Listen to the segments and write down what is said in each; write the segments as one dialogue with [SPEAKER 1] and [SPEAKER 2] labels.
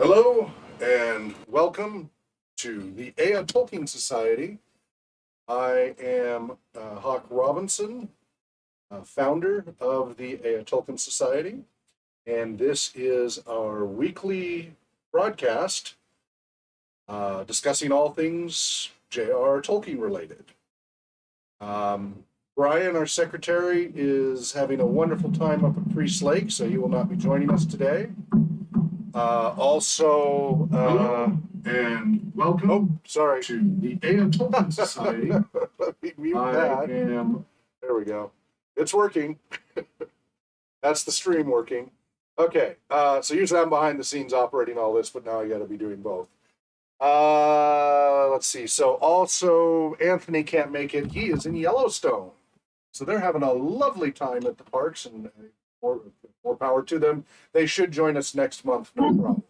[SPEAKER 1] Hello and welcome to the Ea Tolkien Society. I am Hawk Robinson, founder of the Ea Tolkien Society, and this is our weekly broadcast discussing all things j.r.r. Tolkien related. Brian, our secretary, is having a wonderful time up at Priest Lake, so he will not be joining us today. And welcome to the Ea Tolkien Society. Let me mute that. There we go. It's working. That's the stream working. Okay, so usually I'm behind the scenes operating all this, but now I got to be doing both. Let's see. So also, Anthony can't make it. He is in Yellowstone. So they're having a lovely time at the parks, and more power to them. They should join us next month, no problem.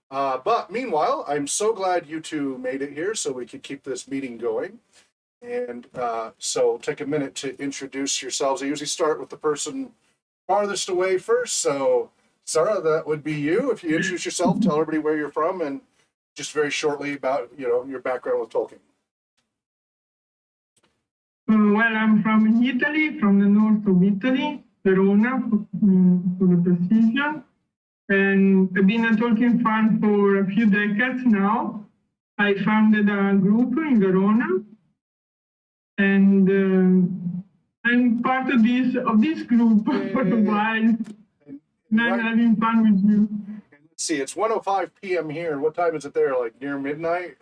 [SPEAKER 1] But meanwhile, I'm so glad you two made it here so we could keep this meeting going. And so take a minute to introduce yourselves. I usually start with the person farthest away first. So Sarah, that would be you. If you introduce yourself, tell everybody where you're from, and just very shortly about your background with Tolkien.
[SPEAKER 2] Well, I'm from Italy, from the north of Italy, Verona, for the precision. And I've been a Tolkien fan for a few decades now. I founded a group in Verona, and I'm part of this group for a while. And I'm having fun with you.
[SPEAKER 1] Let's see, it's 1:05 p.m. here. What time is it there? Like near midnight?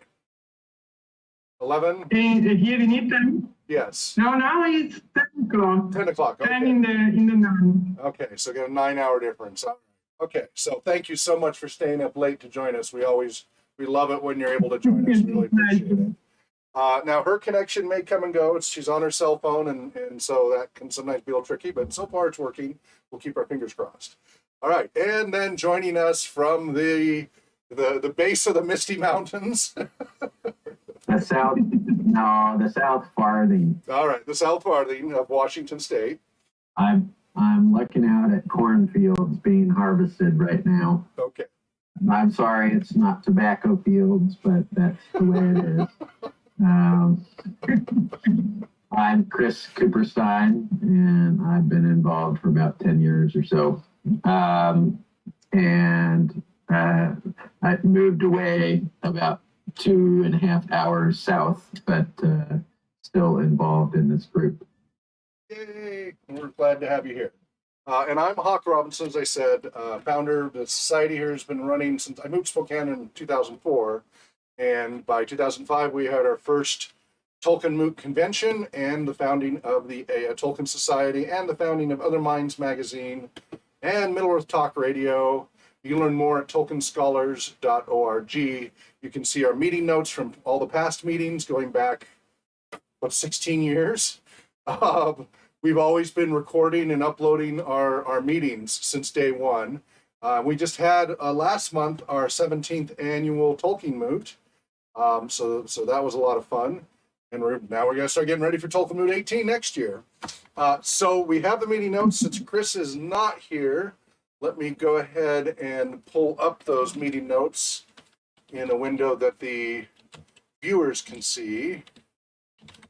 [SPEAKER 1] 11?
[SPEAKER 2] Here in Italy?
[SPEAKER 1] Yes.
[SPEAKER 2] No, now it's 10 o'clock.
[SPEAKER 1] 10 o'clock, okay.
[SPEAKER 2] 10 in the night.
[SPEAKER 1] Okay, so got a 9-hour difference. Okay, so thank you so much for staying up late to join us. We love it when you're able to join us. We really appreciate it. Now, her connection may come and go. She's on her cell phone, and so that can sometimes be a little tricky, but so far it's working. We'll keep our fingers crossed. All right, and then joining us from the base of the Misty Mountains.
[SPEAKER 3] The South Farthing.
[SPEAKER 1] All right, the South Farthing of Washington State.
[SPEAKER 3] I'm looking out at cornfields being harvested right now.
[SPEAKER 1] Okay.
[SPEAKER 3] I'm sorry, it's not tobacco fields, but that's the way it is. I'm Chris Cooperstein, and I've been involved for about 10 years or so. I moved away about 2.5 hours south, but still involved in this group.
[SPEAKER 1] Yay! We're glad to have you here. And I'm Hawk Robinson, as I said, founder. The society here has been running since I moved to Spokane in 2004. And by 2005, we had our first Tolkien Moot convention and the founding of the Ea Tolkien Society and the founding of Other Minds magazine and Middle Earth Talk Radio. You can learn more at tolkienscholars.org. You can see our meeting notes from all the past meetings going back, 16 years. We've always been recording and uploading our meetings since day one. We just had last month our 17th annual Tolkien Moot. So that was a lot of fun. And now we're going to start getting ready for Tolkien Moot 18 next year. So we have the meeting notes. Since Chris is not here, let me go ahead and pull up those meeting notes in a window that the viewers can see.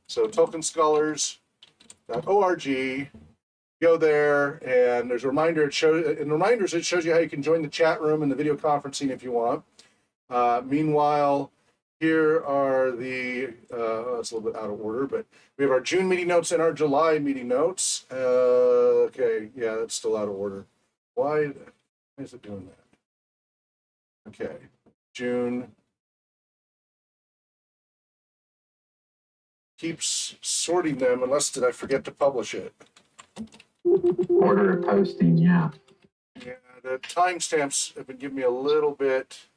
[SPEAKER 1] So tolkienscholars.org, go there, and there's a reminder. It shows you how you can join the chat room and the video conferencing if you want. Meanwhile, here are the, it's a little bit out of order, but we have our June meeting notes and our July meeting notes. Okay, yeah, that's still out of order. Why is it doing that? Okay, June. Keeps sorting them unless did I forget to publish it.
[SPEAKER 3] Order of posting, yeah.
[SPEAKER 1] Yeah, the timestamps have been giving me a little bit.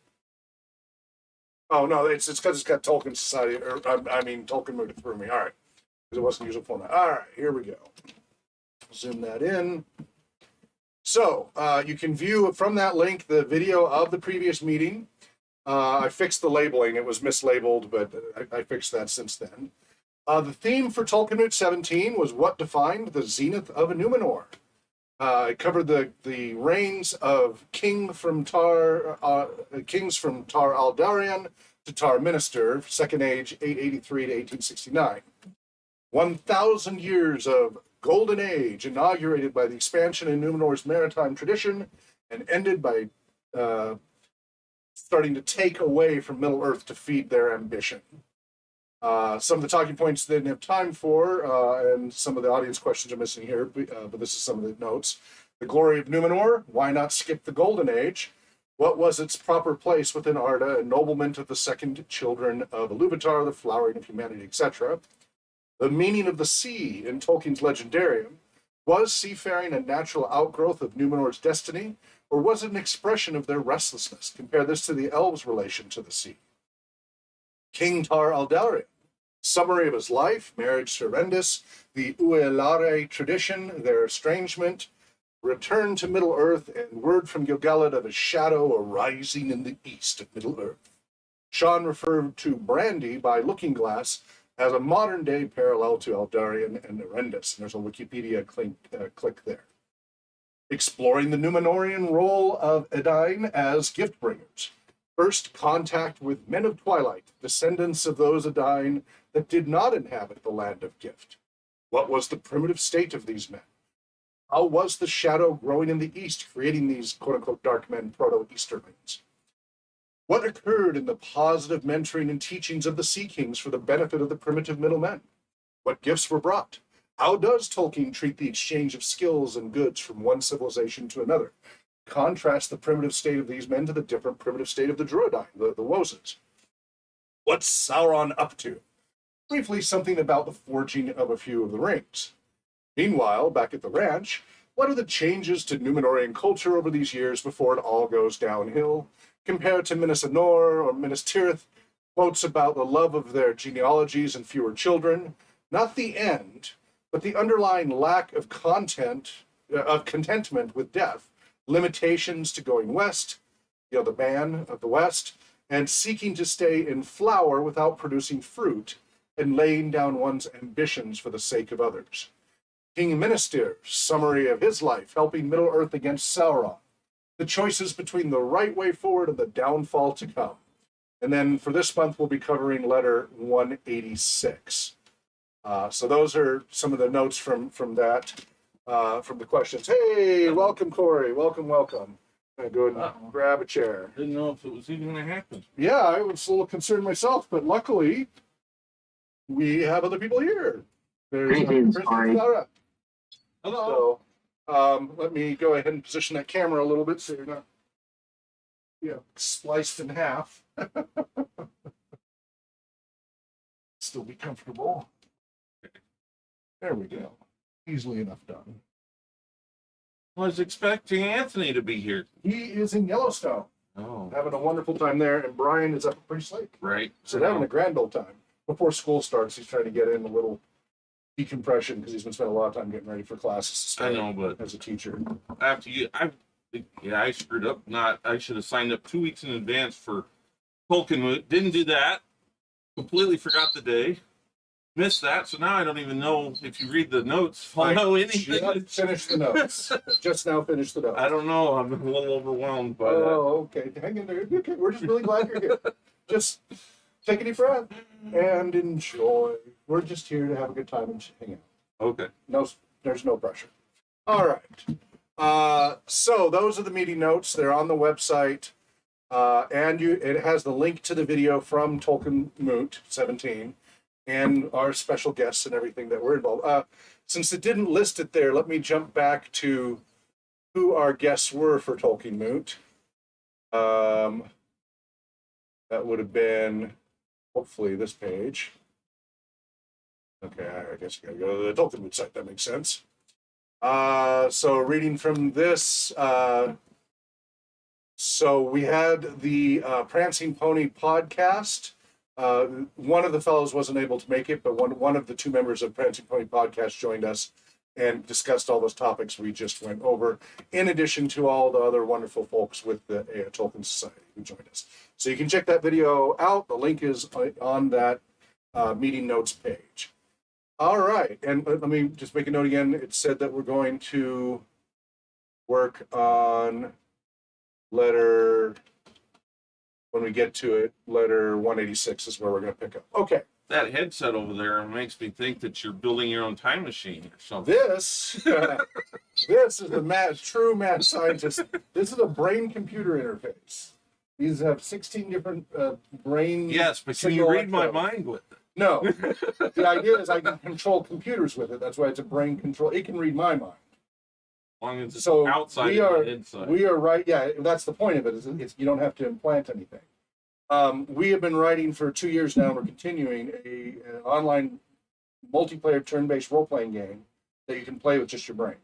[SPEAKER 1] Oh no, it's because it's got Tolkien Society, or Tolkien Moot through me. All right, because it wasn't usual format. All right, here we go. Zoom that in. So you can view from that link the video of the previous meeting. I fixed the labeling; it was mislabeled, but I fixed that since then. The theme for Tolkien Moot 17 was what defined the zenith of Numenor. It covered the reigns of kings from Tar Aldarian to Tar Minister, Second Age, 883 to 1869. 1,000 years of golden age, inaugurated by the expansion in Numenor's maritime tradition, and ended by starting to take away from Middle Earth to feed their ambition. Some of the talking points they didn't have time for, and some of the audience questions are missing here, but this is some of the notes. The glory of Numenor, why not skip the Golden Age? What was its proper place within Arda, ennoblement of the second children of Iluvatar, the flowering of humanity, etc.? The meaning of the sea in Tolkien's Legendarium. Was seafaring a natural outgrowth of Numenor's destiny, or was it an expression of their restlessness? Compare this to the elves' relation to the sea. King Tar Aldarian. Summary of his life, marriage to Rendis, the Uelare tradition, their estrangement, return to Middle-earth, and word from Gil-galad of a shadow arising in the east of Middle-earth. Sean referred to Brandy by Looking Glass as a modern-day parallel to Aldarian and Rendis, and there's a Wikipedia click there. Exploring the Numenorian role of Edain as gift-bringers. First contact with men of Twilight, descendants of those Edain that did not inhabit the land of gift. What was the primitive state of these men? How was the shadow growing in the east, creating these quote-unquote dark men, proto-Easterlings? What occurred in the positive mentoring and teachings of the Sea Kings for the benefit of the primitive middlemen? What gifts were brought? How does Tolkien treat the exchange of skills and goods from one civilization to another? Contrast the primitive state of these men to the different primitive state of the Druidine, the Wozes. What's Sauron up to? Briefly, something about the forging of a few of the rings. Meanwhile, back at the ranch, what are the changes to Numenorian culture over these years before it all goes downhill? Compared to Minas Anor or Minas Tirith, quotes about the love of their genealogies and fewer children, not the end, but the underlying lack of contentment with death, limitations to going west, the ban of the West, and seeking to stay in flower without producing fruit, and laying down one's ambitions for the sake of others. King Minister, summary of his life, helping Middle-earth against Sauron. The choices between the right way forward and the downfall to come. And then for this month, we'll be covering letter 186. So those are some of the notes from that, from the questions. Hey, welcome, Corey. Welcome. I'm going to go and grab a chair.
[SPEAKER 4] Didn't know if it was even going to happen.
[SPEAKER 1] Yeah, I was a little concerned myself, but luckily, we have other people here. There's
[SPEAKER 3] Greetings,
[SPEAKER 1] Chris
[SPEAKER 3] Corey.
[SPEAKER 1] and Sarah.
[SPEAKER 4] Hello.
[SPEAKER 1] So let me go ahead and position that camera a little bit so you're not spliced in half. Still be comfortable. There we go. Easily enough done.
[SPEAKER 4] I was expecting Anthony to be here.
[SPEAKER 1] He is in Yellowstone,
[SPEAKER 4] Oh,
[SPEAKER 1] having a wonderful time there, and Brian is up at Priest Lake.
[SPEAKER 4] right.
[SPEAKER 1] So they're having a grand old time. Before school starts, he's trying to get in a little decompression because he's been spending a lot of time getting ready for classes to
[SPEAKER 4] I
[SPEAKER 1] start
[SPEAKER 4] know, but
[SPEAKER 1] as a teacher.
[SPEAKER 4] after you, I screwed up. I should have signed up 2 weeks in advance for Tolkien. Didn't do that. Completely forgot the day. Missed that. So now I don't even know if you read the notes. I'll know anything.
[SPEAKER 1] Just finished the notes. Just now finished the notes.
[SPEAKER 4] I don't know. I'm a little overwhelmed by that.
[SPEAKER 1] Oh, okay. Hang in there. Okay. We're just really glad you're here. Just take a deep breath and enjoy. We're just here to have a good time and hang out.
[SPEAKER 4] Okay.
[SPEAKER 1] No, there's no pressure. All right. So those are the meeting notes. They're on the website, and it has the link to the video from Tolkien Moot 17 and our special guests and everything that were involved. Since it didn't list it there, let me jump back to who our guests were for Tolkien Moot. That would have been hopefully this page. Okay, I guess you gotta go to the Tolkien Moot site. That makes sense. So reading from this, so we had the Prancing Pony podcast. One of the fellows wasn't able to make it, but one of the two members of Prancing Pony podcast joined us and discussed all those topics we just went over, in addition to all the other wonderful folks with the Ea Tolkien Society who joined us. So you can check that video out. The link is on that meeting notes page. All right, and let me just make a note again. It said that we're going to work on letter, when we get to it, letter 186 is where we're going to pick up. Okay.
[SPEAKER 4] That headset over there makes me think that you're building your own time machine or something.
[SPEAKER 1] This is the true mad scientist. This is a brain-computer interface. These have 16 different brain.
[SPEAKER 4] Yes, but can you read my mind with it?
[SPEAKER 1] No. The idea is I can control computers with it. That's why it's a brain control. It can read my mind.
[SPEAKER 4] As long as it's
[SPEAKER 1] So
[SPEAKER 4] outside
[SPEAKER 1] we
[SPEAKER 4] and
[SPEAKER 1] are,
[SPEAKER 4] inside.
[SPEAKER 1] we are right. Yeah, that's the point of it. Is it's you don't have to implant anything. We have been writing for 2 years now. And we're continuing an online multiplayer turn-based role-playing game that you can play with just your brain.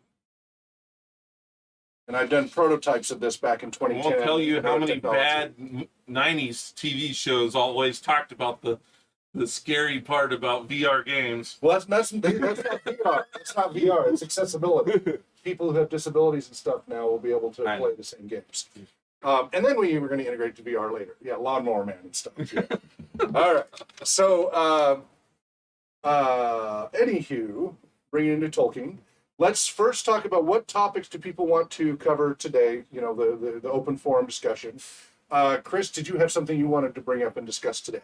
[SPEAKER 1] And I've done prototypes of this back in
[SPEAKER 4] I
[SPEAKER 1] 2010.
[SPEAKER 4] won't tell you how many
[SPEAKER 1] technology.
[SPEAKER 4] bad 90s TV shows always talked about the scary part about VR games.
[SPEAKER 1] Well, that's not VR. That's not VR. It's accessibility. People who have disabilities and stuff now will be able to
[SPEAKER 4] I
[SPEAKER 1] play
[SPEAKER 4] know.
[SPEAKER 1] the same games. And then we were going to integrate to VR later. Yeah, Lawnmower Man and stuff. Yeah. All right. So, anywho, bringing into Tolkien, let's first talk about what topics do people want to cover today. You know, the open forum discussion. Chris, did you have something you wanted to bring up and discuss today?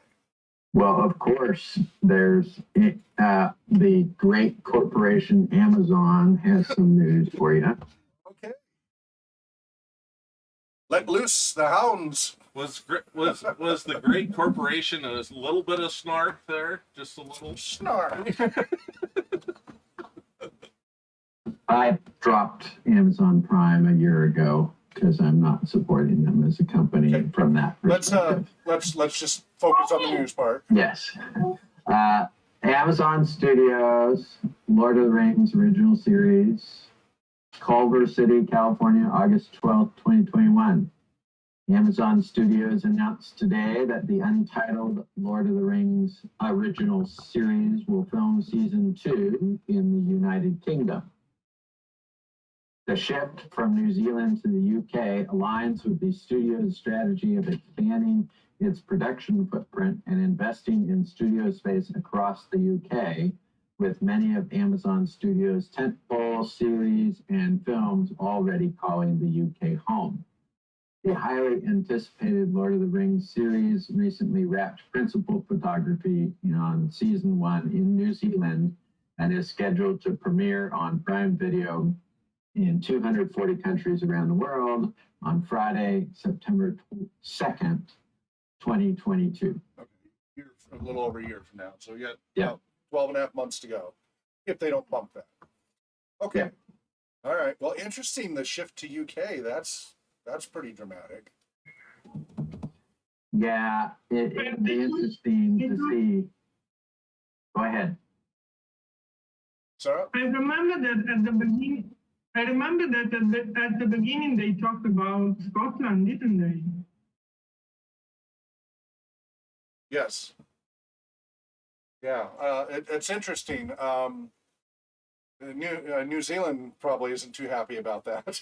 [SPEAKER 3] Well, of course, there's the great corporation Amazon has some news for you.
[SPEAKER 1] Okay. Let loose the hounds.
[SPEAKER 4] Was the great corporation a little bit of snark there? Just a little.
[SPEAKER 1] Snark.
[SPEAKER 3] I dropped Amazon Prime a year ago because I'm not supporting them as a company
[SPEAKER 1] Okay.
[SPEAKER 3] from that perspective.
[SPEAKER 1] Let's just focus on the news part.
[SPEAKER 3] Yes. Amazon Studios, Lord of the Rings original series, Culver City, California, August 12th, 2021. Amazon Studios announced today that the Untitled Lord of the Rings original series will film season 2 in the United Kingdom. The shift from New Zealand to the UK aligns with the studio's strategy of expanding its production footprint and investing in studio space across the UK, with many of Amazon Studios' tentpole series and films already calling the UK home. The highly anticipated Lord of the Rings series recently wrapped principal photography on season 1 in New Zealand and is scheduled to premiere on Prime Video in 240 countries around the world on Friday, September 2nd, 2022.
[SPEAKER 1] A little over a year from now. So you got
[SPEAKER 3] Yeah.
[SPEAKER 1] about 12 and a half months to go if they don't bump that. Okay.
[SPEAKER 3] Yeah.
[SPEAKER 1] All right. Well, interesting. The shift to UK. That's pretty dramatic.
[SPEAKER 3] Yeah, it'd be interesting to see. Go ahead.
[SPEAKER 1] Sarah?
[SPEAKER 2] I remember that at the beginning. I remember that at the beginning they talked about Scotland, didn't they?
[SPEAKER 1] Yes. Yeah. It's interesting. New Zealand probably isn't too happy about that.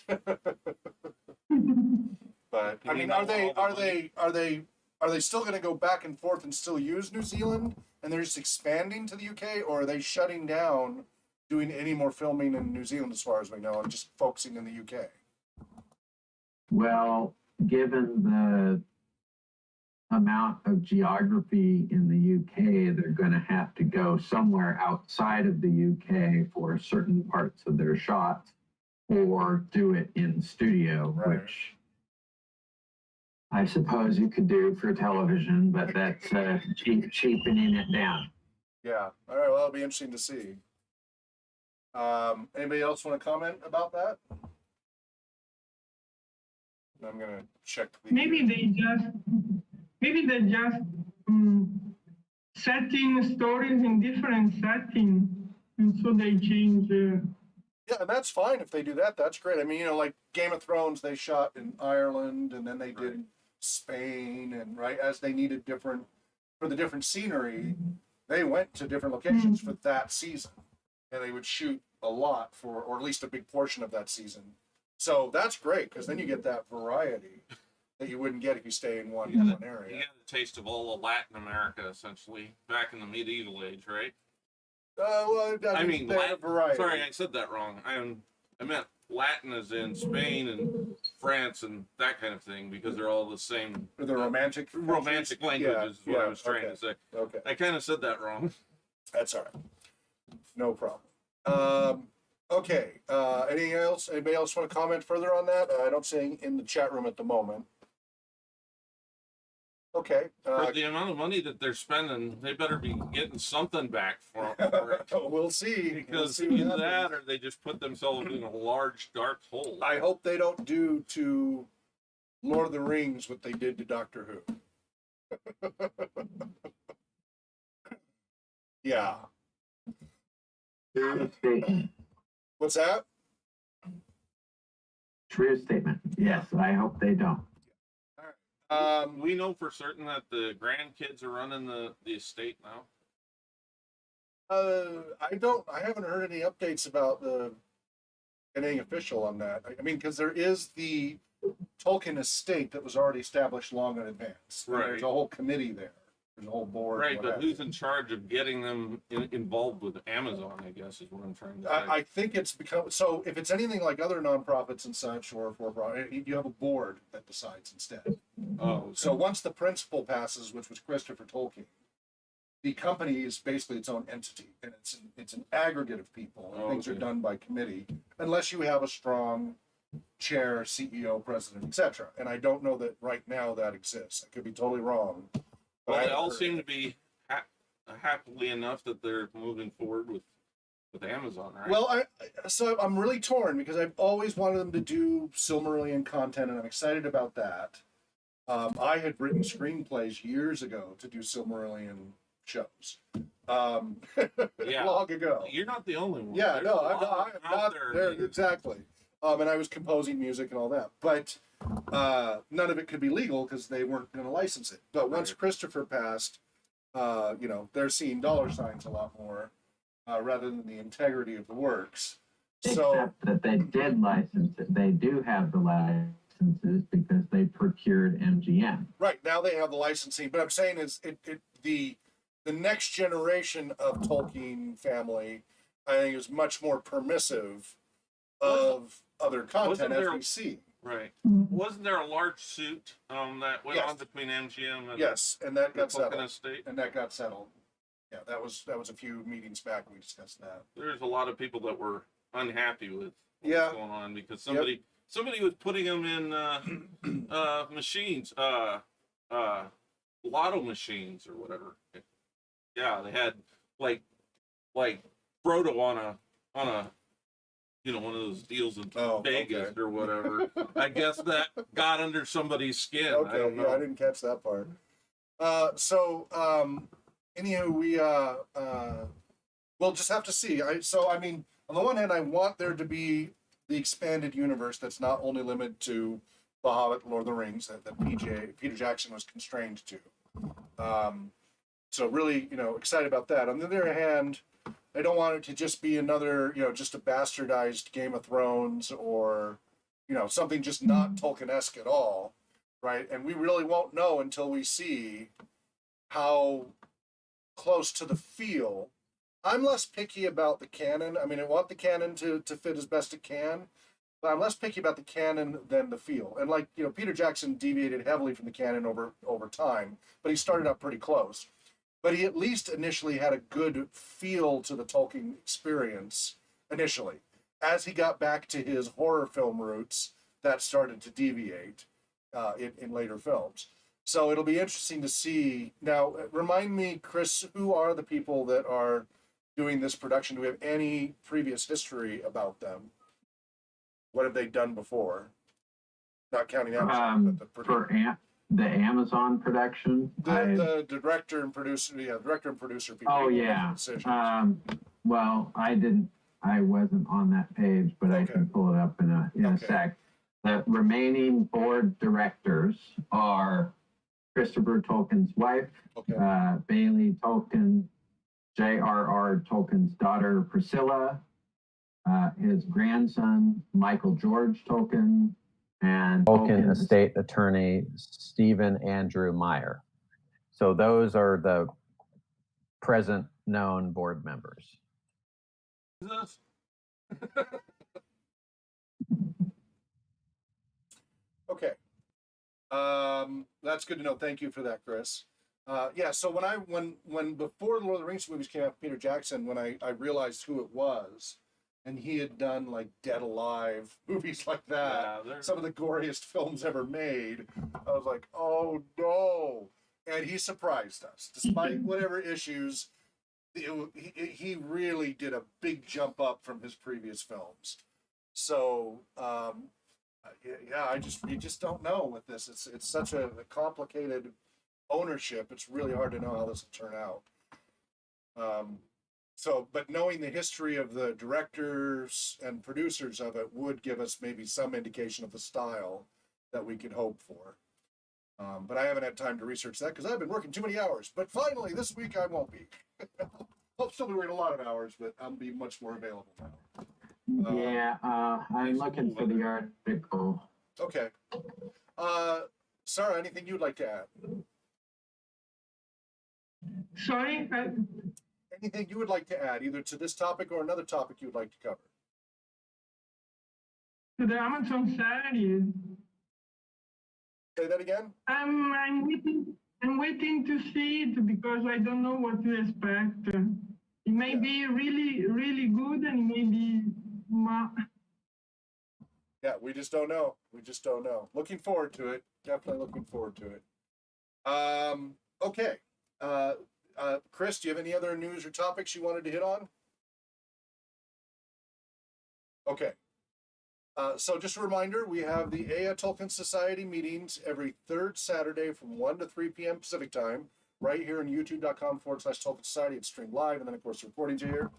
[SPEAKER 1] But I mean, are they still going to go back and forth and still use New Zealand, and they're just expanding to the UK, or are they shutting down doing any more filming in New Zealand, as far as we know, and just focusing in the UK?
[SPEAKER 3] Well, given the amount of geography in the UK, they're going to have to go somewhere outside of the UK for certain parts of their shots, or do it in studio,
[SPEAKER 1] Right.
[SPEAKER 3] which I suppose you could do for television, but that's cheapening it down.
[SPEAKER 1] Yeah. All right. Well, it'll be interesting to see. Anybody else want to comment about that? I'm gonna check.
[SPEAKER 2] Maybe they're just setting stories in different settings, and so they change.
[SPEAKER 1] Yeah, and that's fine if they do that. That's great. I mean, like Game of Thrones, they shot in Ireland, and then they did Spain, and as they needed different for the different scenery, they went to different locations for that season, and they would shoot a lot for, or at least a big portion of that season. So that's great because then you get that variety that you wouldn't get if you stay in one
[SPEAKER 4] You
[SPEAKER 1] area.
[SPEAKER 4] get the taste of all of Latin America, essentially, back in the medieval age, right?
[SPEAKER 1] Well,
[SPEAKER 4] I mean,
[SPEAKER 1] they had a variety.
[SPEAKER 4] Sorry, I said that wrong. I meant Latin as in Spain and France and that kind of thing, because they're all the same.
[SPEAKER 1] The romantic
[SPEAKER 4] Romantic languages is what I was trying to say.
[SPEAKER 1] Okay,
[SPEAKER 4] I kind of said that wrong.
[SPEAKER 1] that's all right. No problem. Okay. Anything else? Anybody else want to comment further on that? I don't see anything in the chat room at the moment. Okay.
[SPEAKER 4] For the amount of money that they're spending, they better be getting something back for it.
[SPEAKER 1] We'll see.
[SPEAKER 4] Because
[SPEAKER 1] We'll see
[SPEAKER 4] either
[SPEAKER 1] what
[SPEAKER 4] that,
[SPEAKER 1] happens.
[SPEAKER 4] or they just put themselves in a large dark hole.
[SPEAKER 1] I hope they don't do to Lord of the Rings what they did to Doctor Who. Yeah.
[SPEAKER 3] True statement.
[SPEAKER 1] What's that?
[SPEAKER 3] True statement. Yes, I hope they don't.
[SPEAKER 4] We know for certain that the grandkids are running the estate now.
[SPEAKER 1] I haven't heard any updates about anything official on that. I mean, because there is the Tolkien estate that was already established long in advance. And
[SPEAKER 4] Right.
[SPEAKER 1] There's a whole committee there. There's a whole board.
[SPEAKER 4] Right,
[SPEAKER 1] what
[SPEAKER 4] but
[SPEAKER 1] have
[SPEAKER 4] who's
[SPEAKER 1] you.
[SPEAKER 4] in charge of getting them involved with Amazon, I guess, is what I'm trying to say.
[SPEAKER 1] I think it's become so. If it's anything like other nonprofits and such, or for-profit, you have a board that decides instead.
[SPEAKER 4] Oh, okay.
[SPEAKER 1] So once the principal passes, which was Christopher Tolkien, the company is basically its own entity, and it's an aggregate of people. And
[SPEAKER 4] Oh,
[SPEAKER 1] things are
[SPEAKER 4] okay.
[SPEAKER 1] done by committee, unless you have a strong chair, CEO, president, etc. And I don't know that right now that exists. I could be totally wrong. but
[SPEAKER 4] Well,
[SPEAKER 1] I
[SPEAKER 4] they
[SPEAKER 1] haven't
[SPEAKER 4] all
[SPEAKER 1] heard
[SPEAKER 4] seem
[SPEAKER 1] it.
[SPEAKER 4] to be happily enough that they're moving forward with Amazon, right?
[SPEAKER 1] Well, so I'm really torn because I've always wanted them to do Silmarillion content, and I'm excited about that. I had written screenplays years ago to do Silmarillion shows,
[SPEAKER 4] Yeah.
[SPEAKER 1] long ago.
[SPEAKER 4] You're not the only one.
[SPEAKER 1] Yeah,
[SPEAKER 4] There's
[SPEAKER 1] no,
[SPEAKER 4] a
[SPEAKER 1] I'm
[SPEAKER 4] lot out
[SPEAKER 1] not
[SPEAKER 4] there.
[SPEAKER 1] there exactly. And I was composing music and all that, but none of it could be legal because they weren't going to license it. But once
[SPEAKER 4] Right.
[SPEAKER 1] Christopher passed, they're seeing dollar signs a lot more rather than the integrity of the works. So
[SPEAKER 3] Except that they did license it. They do have the licenses because they procured MGM.
[SPEAKER 1] right now they have the licensing, but I'm saying is the next generation of Tolkien family, I think, is much more permissive of other content
[SPEAKER 4] wasn't
[SPEAKER 1] as
[SPEAKER 4] there-
[SPEAKER 1] we see.
[SPEAKER 4] Right. Wasn't there a large suit that went
[SPEAKER 1] Yes.
[SPEAKER 4] on between MGM and
[SPEAKER 1] Yes, and that
[SPEAKER 4] the
[SPEAKER 1] got
[SPEAKER 4] Tolkien
[SPEAKER 1] settled.
[SPEAKER 4] estate?
[SPEAKER 1] And that got settled. Yeah, that was a few meetings back we discussed that.
[SPEAKER 4] There's a lot of people that were unhappy with what's
[SPEAKER 1] Yeah.
[SPEAKER 4] going on because somebody was putting them in machines, lotto machines or whatever. Yeah, they had like Frodo on a one of those deals in
[SPEAKER 1] Oh,
[SPEAKER 4] Vegas
[SPEAKER 1] okay.
[SPEAKER 4] or whatever. I guess that got under somebody's skin. I
[SPEAKER 1] Okay,
[SPEAKER 4] don't
[SPEAKER 1] yeah,
[SPEAKER 4] know.
[SPEAKER 1] I didn't catch that part. Anywho, we'll just have to see. I mean, on the one hand, I want there to be the expanded universe that's not only limited to The Hobbit, Lord of the Rings, that Peter Jackson was constrained to. So really, excited about that. On the other hand, I don't want it to just be another, just a bastardized Game of Thrones or, something just not Tolkien-esque at all, right? And we really won't know until we see how close to the feel. I'm less picky about the canon. I mean, I want the canon to fit as best it can, but I'm less picky about the canon than the feel. And Peter Jackson deviated heavily from the canon over time, but he started out pretty close. But he at least initially had a good feel to the Tolkien experience initially. As he got back to his horror film roots, that started to deviate in later films. So it'll be interesting to see. Now, remind me, Chris, who are the people that are doing this production? Do we have any previous history about them? What have they done before? Not counting Amazon, but
[SPEAKER 3] The Amazon production.
[SPEAKER 1] the director and producer, director and producer people.
[SPEAKER 3] Oh
[SPEAKER 1] making
[SPEAKER 3] yeah.
[SPEAKER 1] decisions.
[SPEAKER 3] Well, I wasn't on that page, but I can pull it up in a sec. The remaining board directors are Christopher Tolkien's wife, Bailey Tolkien, j.r.r. Tolkien's daughter Priscilla, his grandson Michael George Tolkien, and
[SPEAKER 5] Tolkien estate attorney Stephen Andrew Meyer. So those are the present known board members.
[SPEAKER 4] Jesus.
[SPEAKER 1] Okay. That's good to know. Thank you for that, Chris. Yeah, so when before the Lord of the Rings movies came out, Peter Jackson, when I realized who it was, and he had done like Dead Alive, movies like that,
[SPEAKER 4] Yeah, they're-
[SPEAKER 1] some of the goriest films ever made, I was like, oh no. And he surprised us. Despite whatever issues, he really did a big jump up from his previous films. So, yeah, you just don't know with this. It's such a complicated ownership. It's really hard to know how this will turn out. But knowing the history of the directors and producers of it would give us maybe some indication of the style that we could hope for. But I haven't had time to research that because I've been working too many hours. But finally, this week I won't be. I'll still be working a lot of hours, but I'll be much more available now.
[SPEAKER 3] I'm looking for the article.
[SPEAKER 1] Okay. Sarah, anything you'd like to add?
[SPEAKER 2] Sorry,
[SPEAKER 1] Anything you would like to add, either to this topic or another topic you would like to cover?
[SPEAKER 2] to the Amazon series.
[SPEAKER 1] Say that again?
[SPEAKER 2] I'm waiting to see it because I don't know what to expect. It may be really, really good and maybe.
[SPEAKER 1] Yeah, we just don't know. We just don't know. Looking forward to it. Definitely looking forward to it. Okay. Chris, do you have any other news or topics you wanted to hit on? Okay. So just a reminder, we have the Ea Tolkien Society meetings every third Saturday from 1 to 3 p.m. Pacific time, right here on youtube.com/Tolkien Society. It's streamed live, and then, of course, the recordings are here.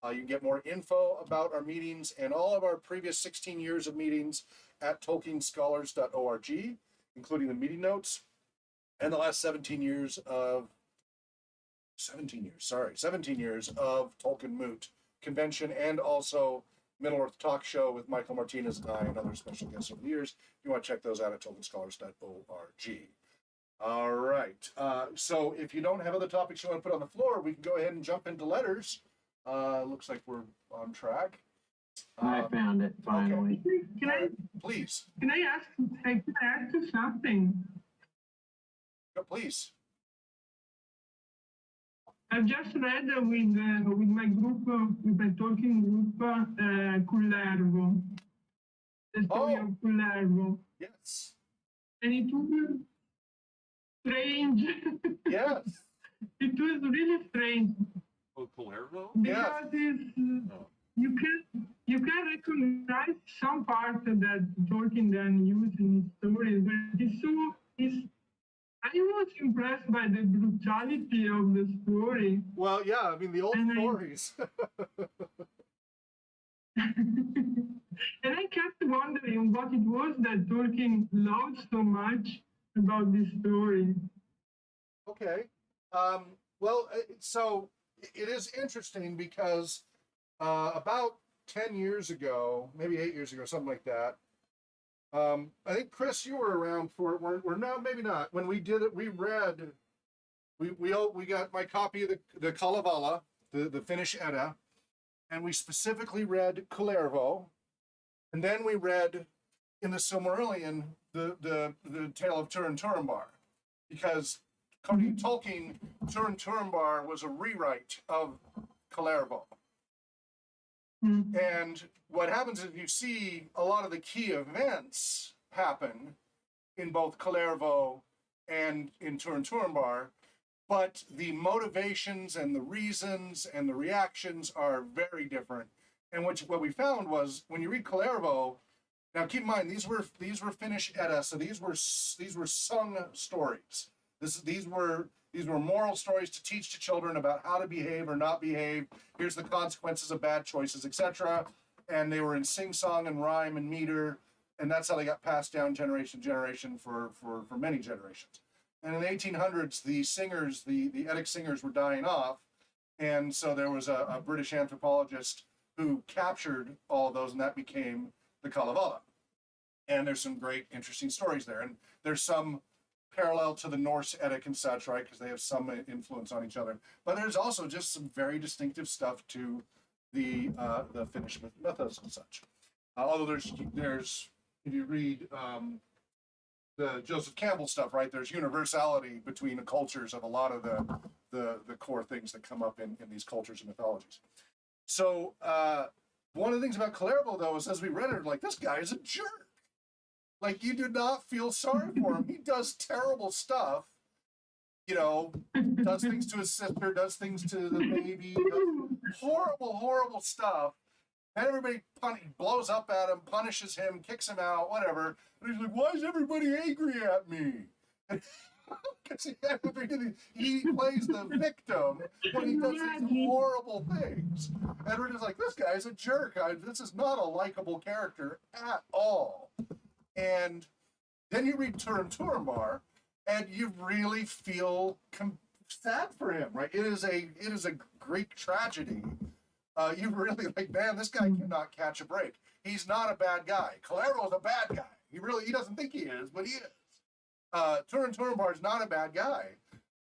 [SPEAKER 1] You can get more info about our meetings and all of our previous 16 years of meetings at tolkienscholars.org, including the meeting notes and the last 17 years of Tolkien Moot convention, and also Middle-earth Talk Show with Michael Martinez and I and other special guests over the years. If you want to check those out at tolkienscholars.org. All right. So if you don't have other topics you want to put on the floor, we can go ahead and jump into letters. Looks like we're on track.
[SPEAKER 3] I found it finally.
[SPEAKER 1] Please.
[SPEAKER 2] Can I ask you something?
[SPEAKER 1] Please.
[SPEAKER 2] I've just read with my group, with my Tolkien group, Kullervo. The story of Kullervo.
[SPEAKER 1] Yes.
[SPEAKER 2] And it was strange.
[SPEAKER 1] Yes.
[SPEAKER 2] It was really strange.
[SPEAKER 4] Oh, Palermo?
[SPEAKER 2] Because you can recognize some part that Tolkien then used in his stories, but I was impressed by the brutality of the story.
[SPEAKER 1] Well, yeah, I mean, the old stories.
[SPEAKER 2] And I kept wondering what it was that Tolkien loved so much about this story.
[SPEAKER 1] Okay. Well, so it is interesting because about 10 years ago, maybe 8 years ago, something like that, I think, Chris, you were around for it. We're no, maybe not. When we did it, we read, we got my copy of the Kalevala, the Finnish Edda, and we specifically read Kullervo, and then we read in the Silmarillion the Tale of Turin Turambar, because Tolkien, Turin Turambar was a rewrite of Kullervo. And what happens is you see a lot of the key events happen in both Kullervo and in Turin Turambar, but the motivations and the reasons and the reactions are very different. And what we found was when you read Kullervo, now keep in mind these were Finnish Edda, so these were sung stories. These were moral stories to teach to children about how to behave or not behave. Here's the consequences of bad choices, etc. And they were in sing-song and rhyme and meter, and that's how they got passed down generation to generation for many generations. And in the 1800s, the singers, the Eddic singers, were dying off, and so there was a British anthropologist who captured all of those, and that became the Kalevala. And there's some great, interesting stories there, and there's some parallel to the Norse Eddic and such, right? Because they have some influence on each other. But there's also just some very distinctive stuff to the Finnish mythos and such. Although there's if you read the Joseph Campbell stuff, right? There's universality between the cultures of a lot of the core things that come up in these cultures and mythologies. So one of the things about Kalervo, though, is as we read it, like, this guy is a jerk. Like, you do not feel sorry for him. He does terrible stuff. You know, does things to his sister, does things to the baby, does horrible, horrible stuff. And everybody blows up at him, punishes him, kicks him out, whatever. And he's like, why is everybody angry at me? Because he plays the victim when he does these horrible things. And we're just like, this guy's a jerk. This is not a likable character at all. And then you read Turin Turambar, and you really feel sad for him, right? It is a Greek tragedy. You really like, man, this guy cannot catch a break. He's not a bad guy. Kalervo is a bad guy. He doesn't think he is, but he is. Turin Turambar is not a bad guy,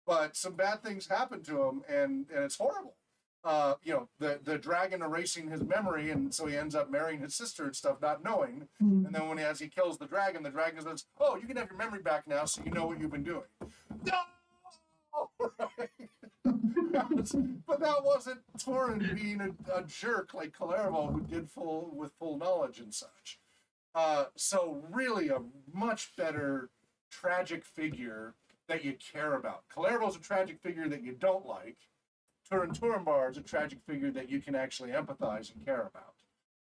[SPEAKER 1] but some bad things happen to him, and it's horrible. The dragon erasing his memory, and so he ends up marrying his sister and stuff, not knowing. And then as he kills the dragon says, "Oh, you can have your memory back now, so you know what you've been doing." No, right? But that wasn't Turin being a jerk like Kalervo, who did with full knowledge and such. So really, a much better tragic figure that you care about. Kalervo's a tragic figure that you don't like. Turin Turambar is a tragic figure that you can actually empathize and care about.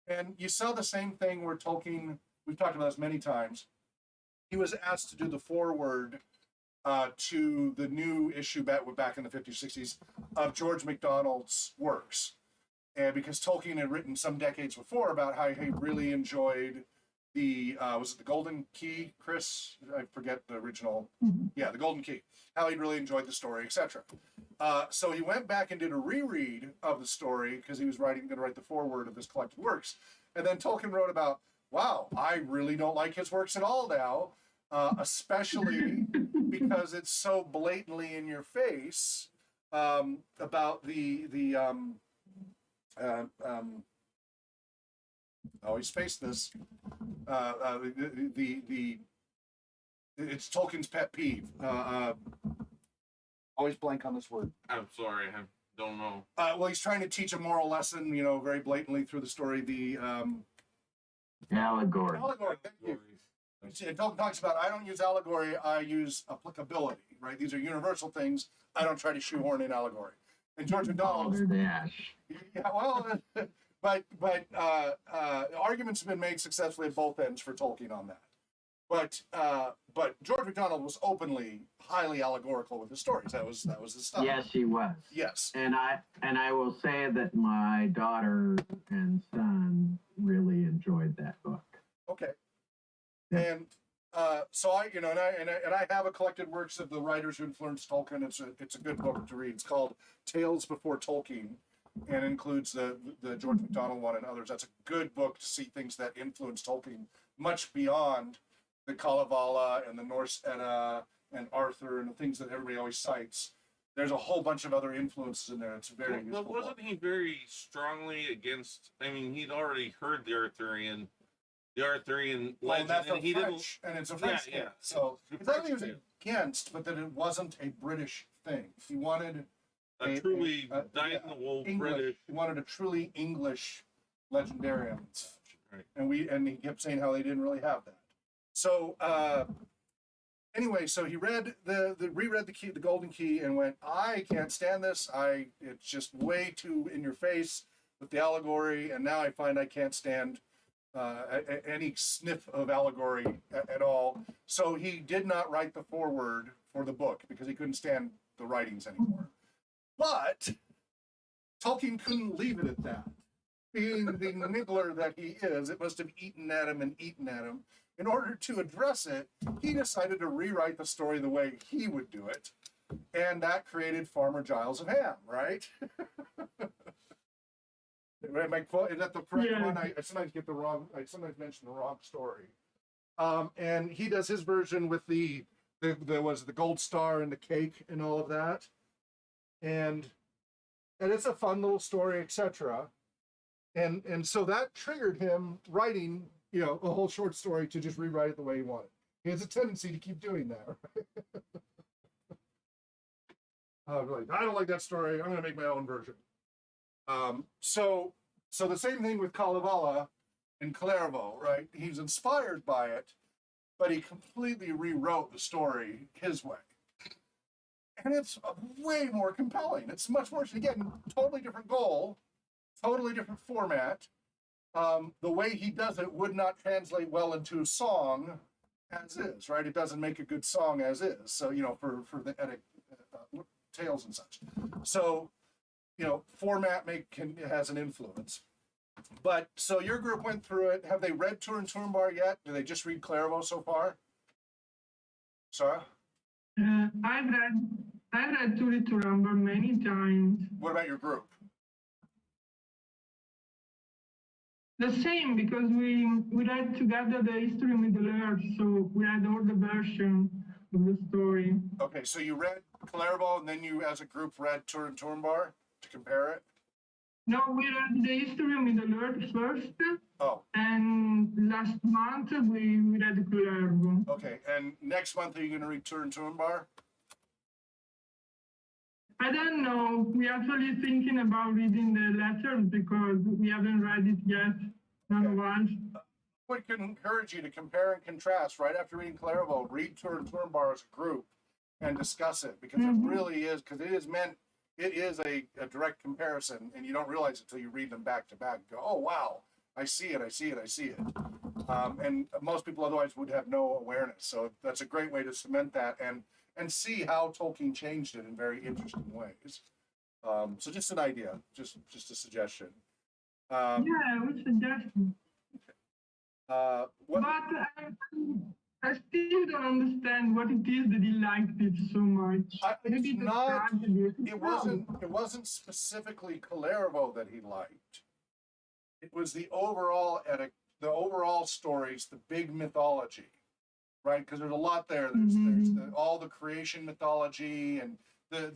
[SPEAKER 1] And you saw the same thing where Tolkien, we've talked about this many times, he was asked to do the foreword to the new issue back in the 50s, 60s of George MacDonald's works. And because Tolkien had written some decades before about how he really enjoyed was it the Golden Key, Chris? I forget the original. Yeah, the Golden Key. How he really enjoyed the story, etc. So he went back and did a reread of the story because he was going to write the foreword of his collected works. And then Tolkien wrote about, wow, I really don't like his works at all now, especially because it's so blatantly in your face about I always face this. It's Tolkien's pet peeve. Always blank on this word.
[SPEAKER 4] I'm sorry, I don't know.
[SPEAKER 1] Well, he's trying to teach a moral lesson, very blatantly through the story. The
[SPEAKER 3] Allegory.
[SPEAKER 1] allegory. Thank you. Tolkien talks about, I don't use allegory, I use applicability. Right? These are universal things. I don't try to shoehorn in allegory. And George MacDonald.
[SPEAKER 3] Dash.
[SPEAKER 1] Yeah, well. But arguments have been made successfully at both ends for Tolkien on that. But George MacDonald was openly highly allegorical with his stories. That was his stuff.
[SPEAKER 3] Yes, he was.
[SPEAKER 1] Yes.
[SPEAKER 3] And I will say that my daughter and son really enjoyed that book.
[SPEAKER 1] Okay. And so I have a collected works of the writers who influenced Tolkien. It's a good book to read. It's called Tales Before Tolkien, and includes the George MacDonald one and others. That's a good book to see things that influenced Tolkien much beyond the Kalevala and the Norse Edda and Arthur and the things that everybody always cites. There's a whole bunch of other influences in there. It's a very useful book.
[SPEAKER 4] Wasn't he very strongly against? I mean, he'd already heard the Arthurian legend,
[SPEAKER 1] and that's
[SPEAKER 4] and he
[SPEAKER 1] French, and it's a French thing. So it's not that he was against, but that it wasn't a British thing. He wanted
[SPEAKER 4] a truly dyed-in-the-wool British.
[SPEAKER 1] He wanted a truly English legendarium and such.
[SPEAKER 4] Right.
[SPEAKER 1] And he kept saying how they didn't really have that. So anyway, so he reread the Golden Key and went, I can't stand this. It's just way too in your face with the allegory, and now I find I can't stand any sniff of allegory at all. So he did not write the foreword for the book because he couldn't stand the writings anymore. But Tolkien couldn't leave it at that. Being the niggler that he is, it must have eaten at him and eaten at him. In order to address it, he decided to rewrite the story the way he would do it. And that created Farmer Giles of Ham, right? Am I quote? Is that the correct one? I sometimes get the wrong. I sometimes mention the wrong story. And he does his version with the gold star and the cake and all of that. And it's a fun little story, etc. And so that triggered him writing, a whole short story to just rewrite it the way he wanted. He has a tendency to keep doing that. Right? Like, I don't like that story. I'm going to make my own version. So the same thing with Kalevala and Clervaux, right? He's inspired by it, but he completely rewrote the story his way. And it's way more compelling. It's much more, again, totally different goal, totally different format. The way he does it would not translate well into song as is, right? It doesn't make a good song as is. So, for the Eddic tales and such. So, format has an influence. But so your group went through it. Have they read Turin Turambar yet? Do they just read Clervaux so far? Sarah?
[SPEAKER 2] I've read Turin Turambar many times.
[SPEAKER 1] What about your group?
[SPEAKER 2] The same, because we read together the history of Middle Earth, so we read all the versions of the story.
[SPEAKER 1] Okay, so you read Clervaux, and then you, as a group, read Turin Turambar to compare it?
[SPEAKER 2] No, we read the history of Middle Earth first.
[SPEAKER 1] Oh.
[SPEAKER 2] And last month we read Clervaux.
[SPEAKER 1] Okay, and next month are you going to read Turin Turambar?
[SPEAKER 2] I don't know. We're actually thinking about reading the letters because we haven't read it yet. None of us.
[SPEAKER 1] I would encourage you to compare and contrast right after reading Clervaux. Read Turin Turambar as a group and discuss it, because it really is, because it is a direct comparison, and you don't realize it until you read them back to back and go, oh, wow, I see it. And most people otherwise would have no awareness. So that's a great way to cement that and see how Tolkien changed it in very interesting ways. So just an idea, just a suggestion.
[SPEAKER 2] Yeah, we suggestion.
[SPEAKER 1] What?
[SPEAKER 2] But I still don't understand what it is that he liked it so much.
[SPEAKER 1] It wasn't specifically Clervaux that he liked. It was the overall stories, the big mythology, right? Because there's a lot there. There's all the creation mythology and the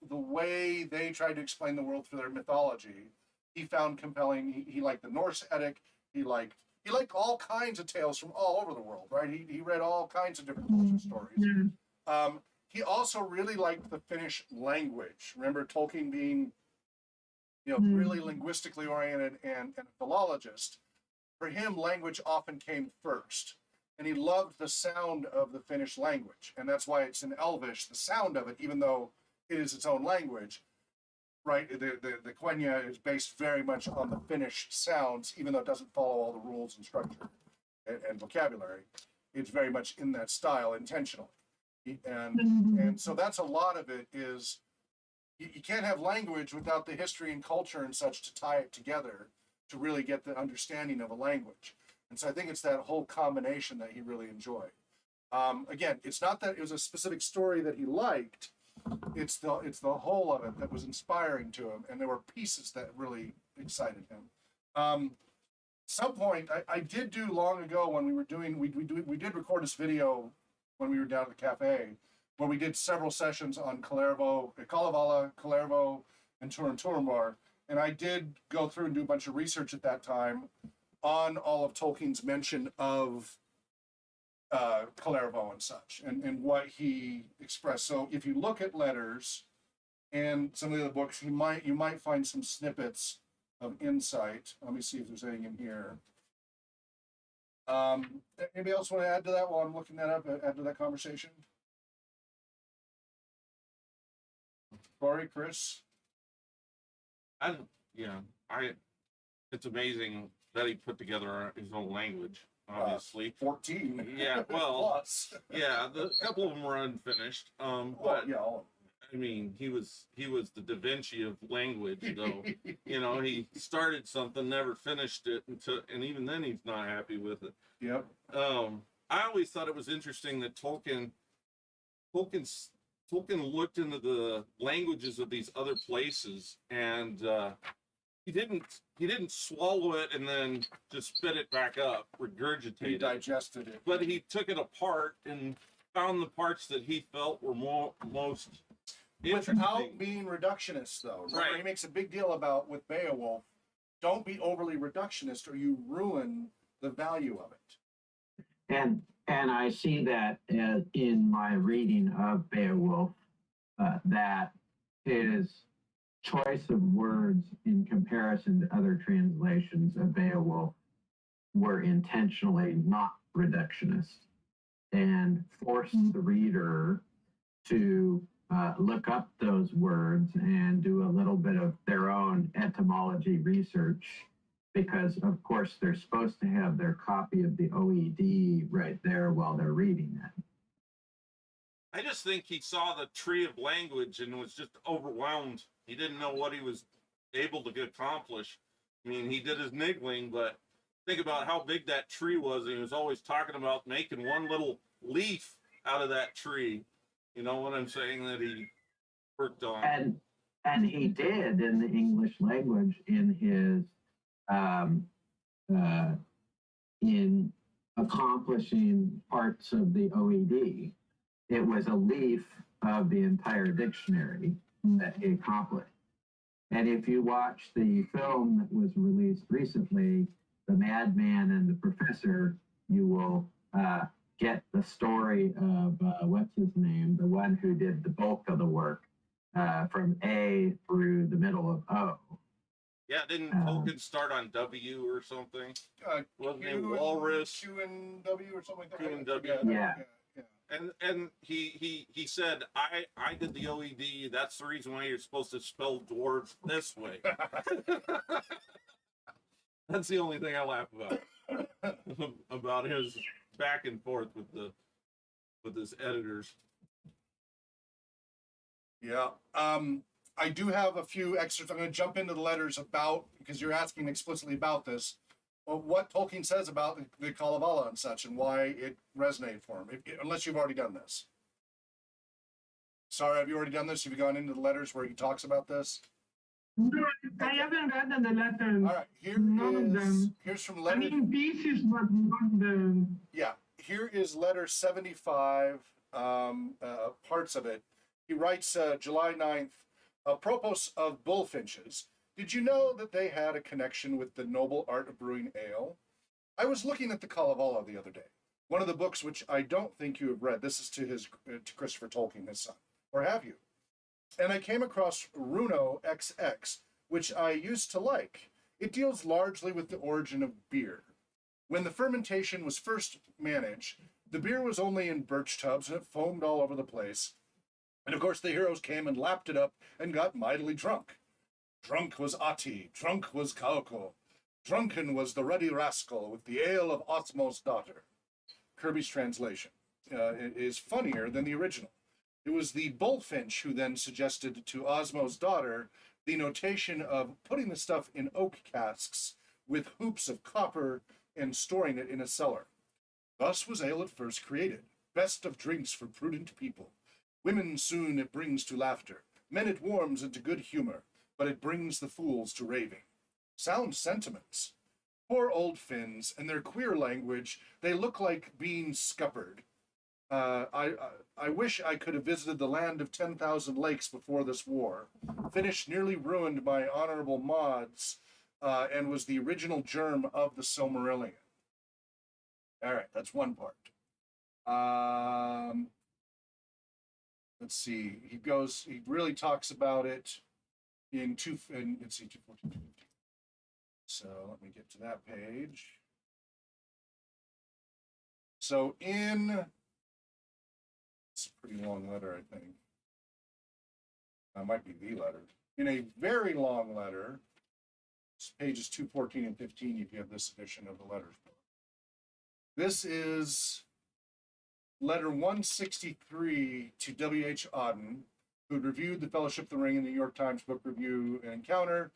[SPEAKER 1] way they tried to explain the world through their mythology. He found compelling. He liked the Norse Eddic. He liked all kinds of tales from all over the world, right? He read all kinds of different culture stories. He also really liked the Finnish language. Remember Tolkien being, really linguistically oriented and a philologist. For him, language often came first. And he loved the sound of the Finnish language. And that's why it's in Elvish, the sound of it, even though it is its own language, right? The Quenya is based very much on the Finnish sounds, even though it doesn't follow all the rules and structure and vocabulary. It's very much in that style intentionally. And so that's a lot of it is, you can't have language without the history and culture and such to tie it together to really get the understanding of a language. And so I think it's that whole combination that he really enjoyed. Again, it's not that it was a specific story that he liked. It's the whole of it that was inspiring to him, and there were pieces that really excited him. Some point I did do long ago when we were doing we did record this video when we were down at the cafe, where we did several sessions on Kalevala, Clervaux, and Turin Turambar, and I did go through and do a bunch of research at that time on all of Tolkien's mention of Clervaux and such, and what he expressed. So if you look at letters and some of the other books, you might find some snippets of insight. Let me see if there's anything in here. Anybody else want to add to that while I'm looking that up? Add to that conversation? Corey, Chris?
[SPEAKER 4] It's amazing that he put together his own language, obviously.
[SPEAKER 1] 14.
[SPEAKER 4] Yeah, well,
[SPEAKER 1] plus.
[SPEAKER 4] yeah, a couple of them were unfinished. But yeah, I mean, he was the Da Vinci of language, though. He started something, never finished it, and even then he's not happy with it.
[SPEAKER 1] Yep.
[SPEAKER 4] I always thought it was interesting that Tolkien looked into the languages of these other places, and he didn't swallow it and then just spit it back up, regurgitate it.
[SPEAKER 1] He digested it.
[SPEAKER 4] But he took it apart and found the parts that he felt were most interesting.
[SPEAKER 1] Without being reductionist, though.
[SPEAKER 4] Right.
[SPEAKER 1] He makes a big deal about, with Beowulf, don't be overly reductionist or you ruin the value of it.
[SPEAKER 3] And I see that in my reading of Beowulf, that his choice of words in comparison to other translations of Beowulf were intentionally not reductionist and forced the reader to look up those words and do a little bit of their own etymology research, because of course they're supposed to have their copy of the OED right there while they're reading it.
[SPEAKER 4] I just think he saw the tree of language and was just overwhelmed. He didn't know what he was able to accomplish. I mean, he did his niggling, but think about how big that tree was. And he was always talking about making one little leaf out of that tree. You know what I'm saying? That he worked on.
[SPEAKER 3] And he did in the English language in his in accomplishing parts of the OED. It was a leaf of the entire dictionary that he accomplished. And if you watch the film that was released recently, The Madman and the Professor, you will get the story of, what's his name, the one who did the bulk of the work from A through the middle of O.
[SPEAKER 4] Yeah, didn't Tolkien start on W or something? Wasn't it Walrus?
[SPEAKER 1] Q and W or something like that.
[SPEAKER 4] Q and W.
[SPEAKER 3] Yeah.
[SPEAKER 4] And he said, I did the OED. That's the reason why you're supposed to spell dwarves this way. That's the only thing I laugh about his back and forth with his editors.
[SPEAKER 1] Yeah. I do have a few extras. I'm going to jump into the letters about, because you're asking explicitly about this, what Tolkien says about the Kalevala and such, and why it resonated for him, unless you've already done this. Sorry, have you already done this? Have you gone into the letters where he talks about this?
[SPEAKER 2] No, I haven't read the letters.
[SPEAKER 1] All right, here's from letter.
[SPEAKER 2] I mean, pieces, but not the.
[SPEAKER 1] Yeah, here is letter 75, parts of it. He writes July 9th, apropos of bullfinches. Did you know that they had a connection with the noble art of brewing ale? I was looking at the Kalevala the other day, one of the books which I don't think you have read. This is to Christopher Tolkien, his son. Or have you? And I came across Runo XX, which I used to like. It deals largely with the origin of beer. When the fermentation was first managed, the beer was only in birch tubs and it foamed all over the place. And of course the heroes came and lapped it up and got mightily drunk. Drunk was Ati, drunk was Kaoko. Drunken was the ruddy rascal with the ale of Osmo's daughter. Kirby's translation is funnier than the original. It was the bullfinch who then suggested to Osmo's daughter the notation of putting the stuff in oak casks with hoops of copper and storing it in a cellar. Thus was ale at first created, best of drinks for prudent people. Women soon it brings to laughter, men it warms into good humor, but it brings the fools to raving. Sound sentiments. Poor old Finns and their queer language, they look like being scuppered. I wish I could have visited the land of 10,000 lakes before this war. Finnish nearly ruined my honorable mods, and was the original germ of the Silmarillion. All right, that's one part. Let's see. He really talks about it let's see, 214, 215. So let me get to that page. So it's a pretty long letter, I think. That might be the letter. In a very long letter, pages 214 and 15, if you have this edition of the letters book. This is letter 163 to W.H. Auden, who had reviewed The Fellowship of the Ring in the New York Times Book Review and Encounter,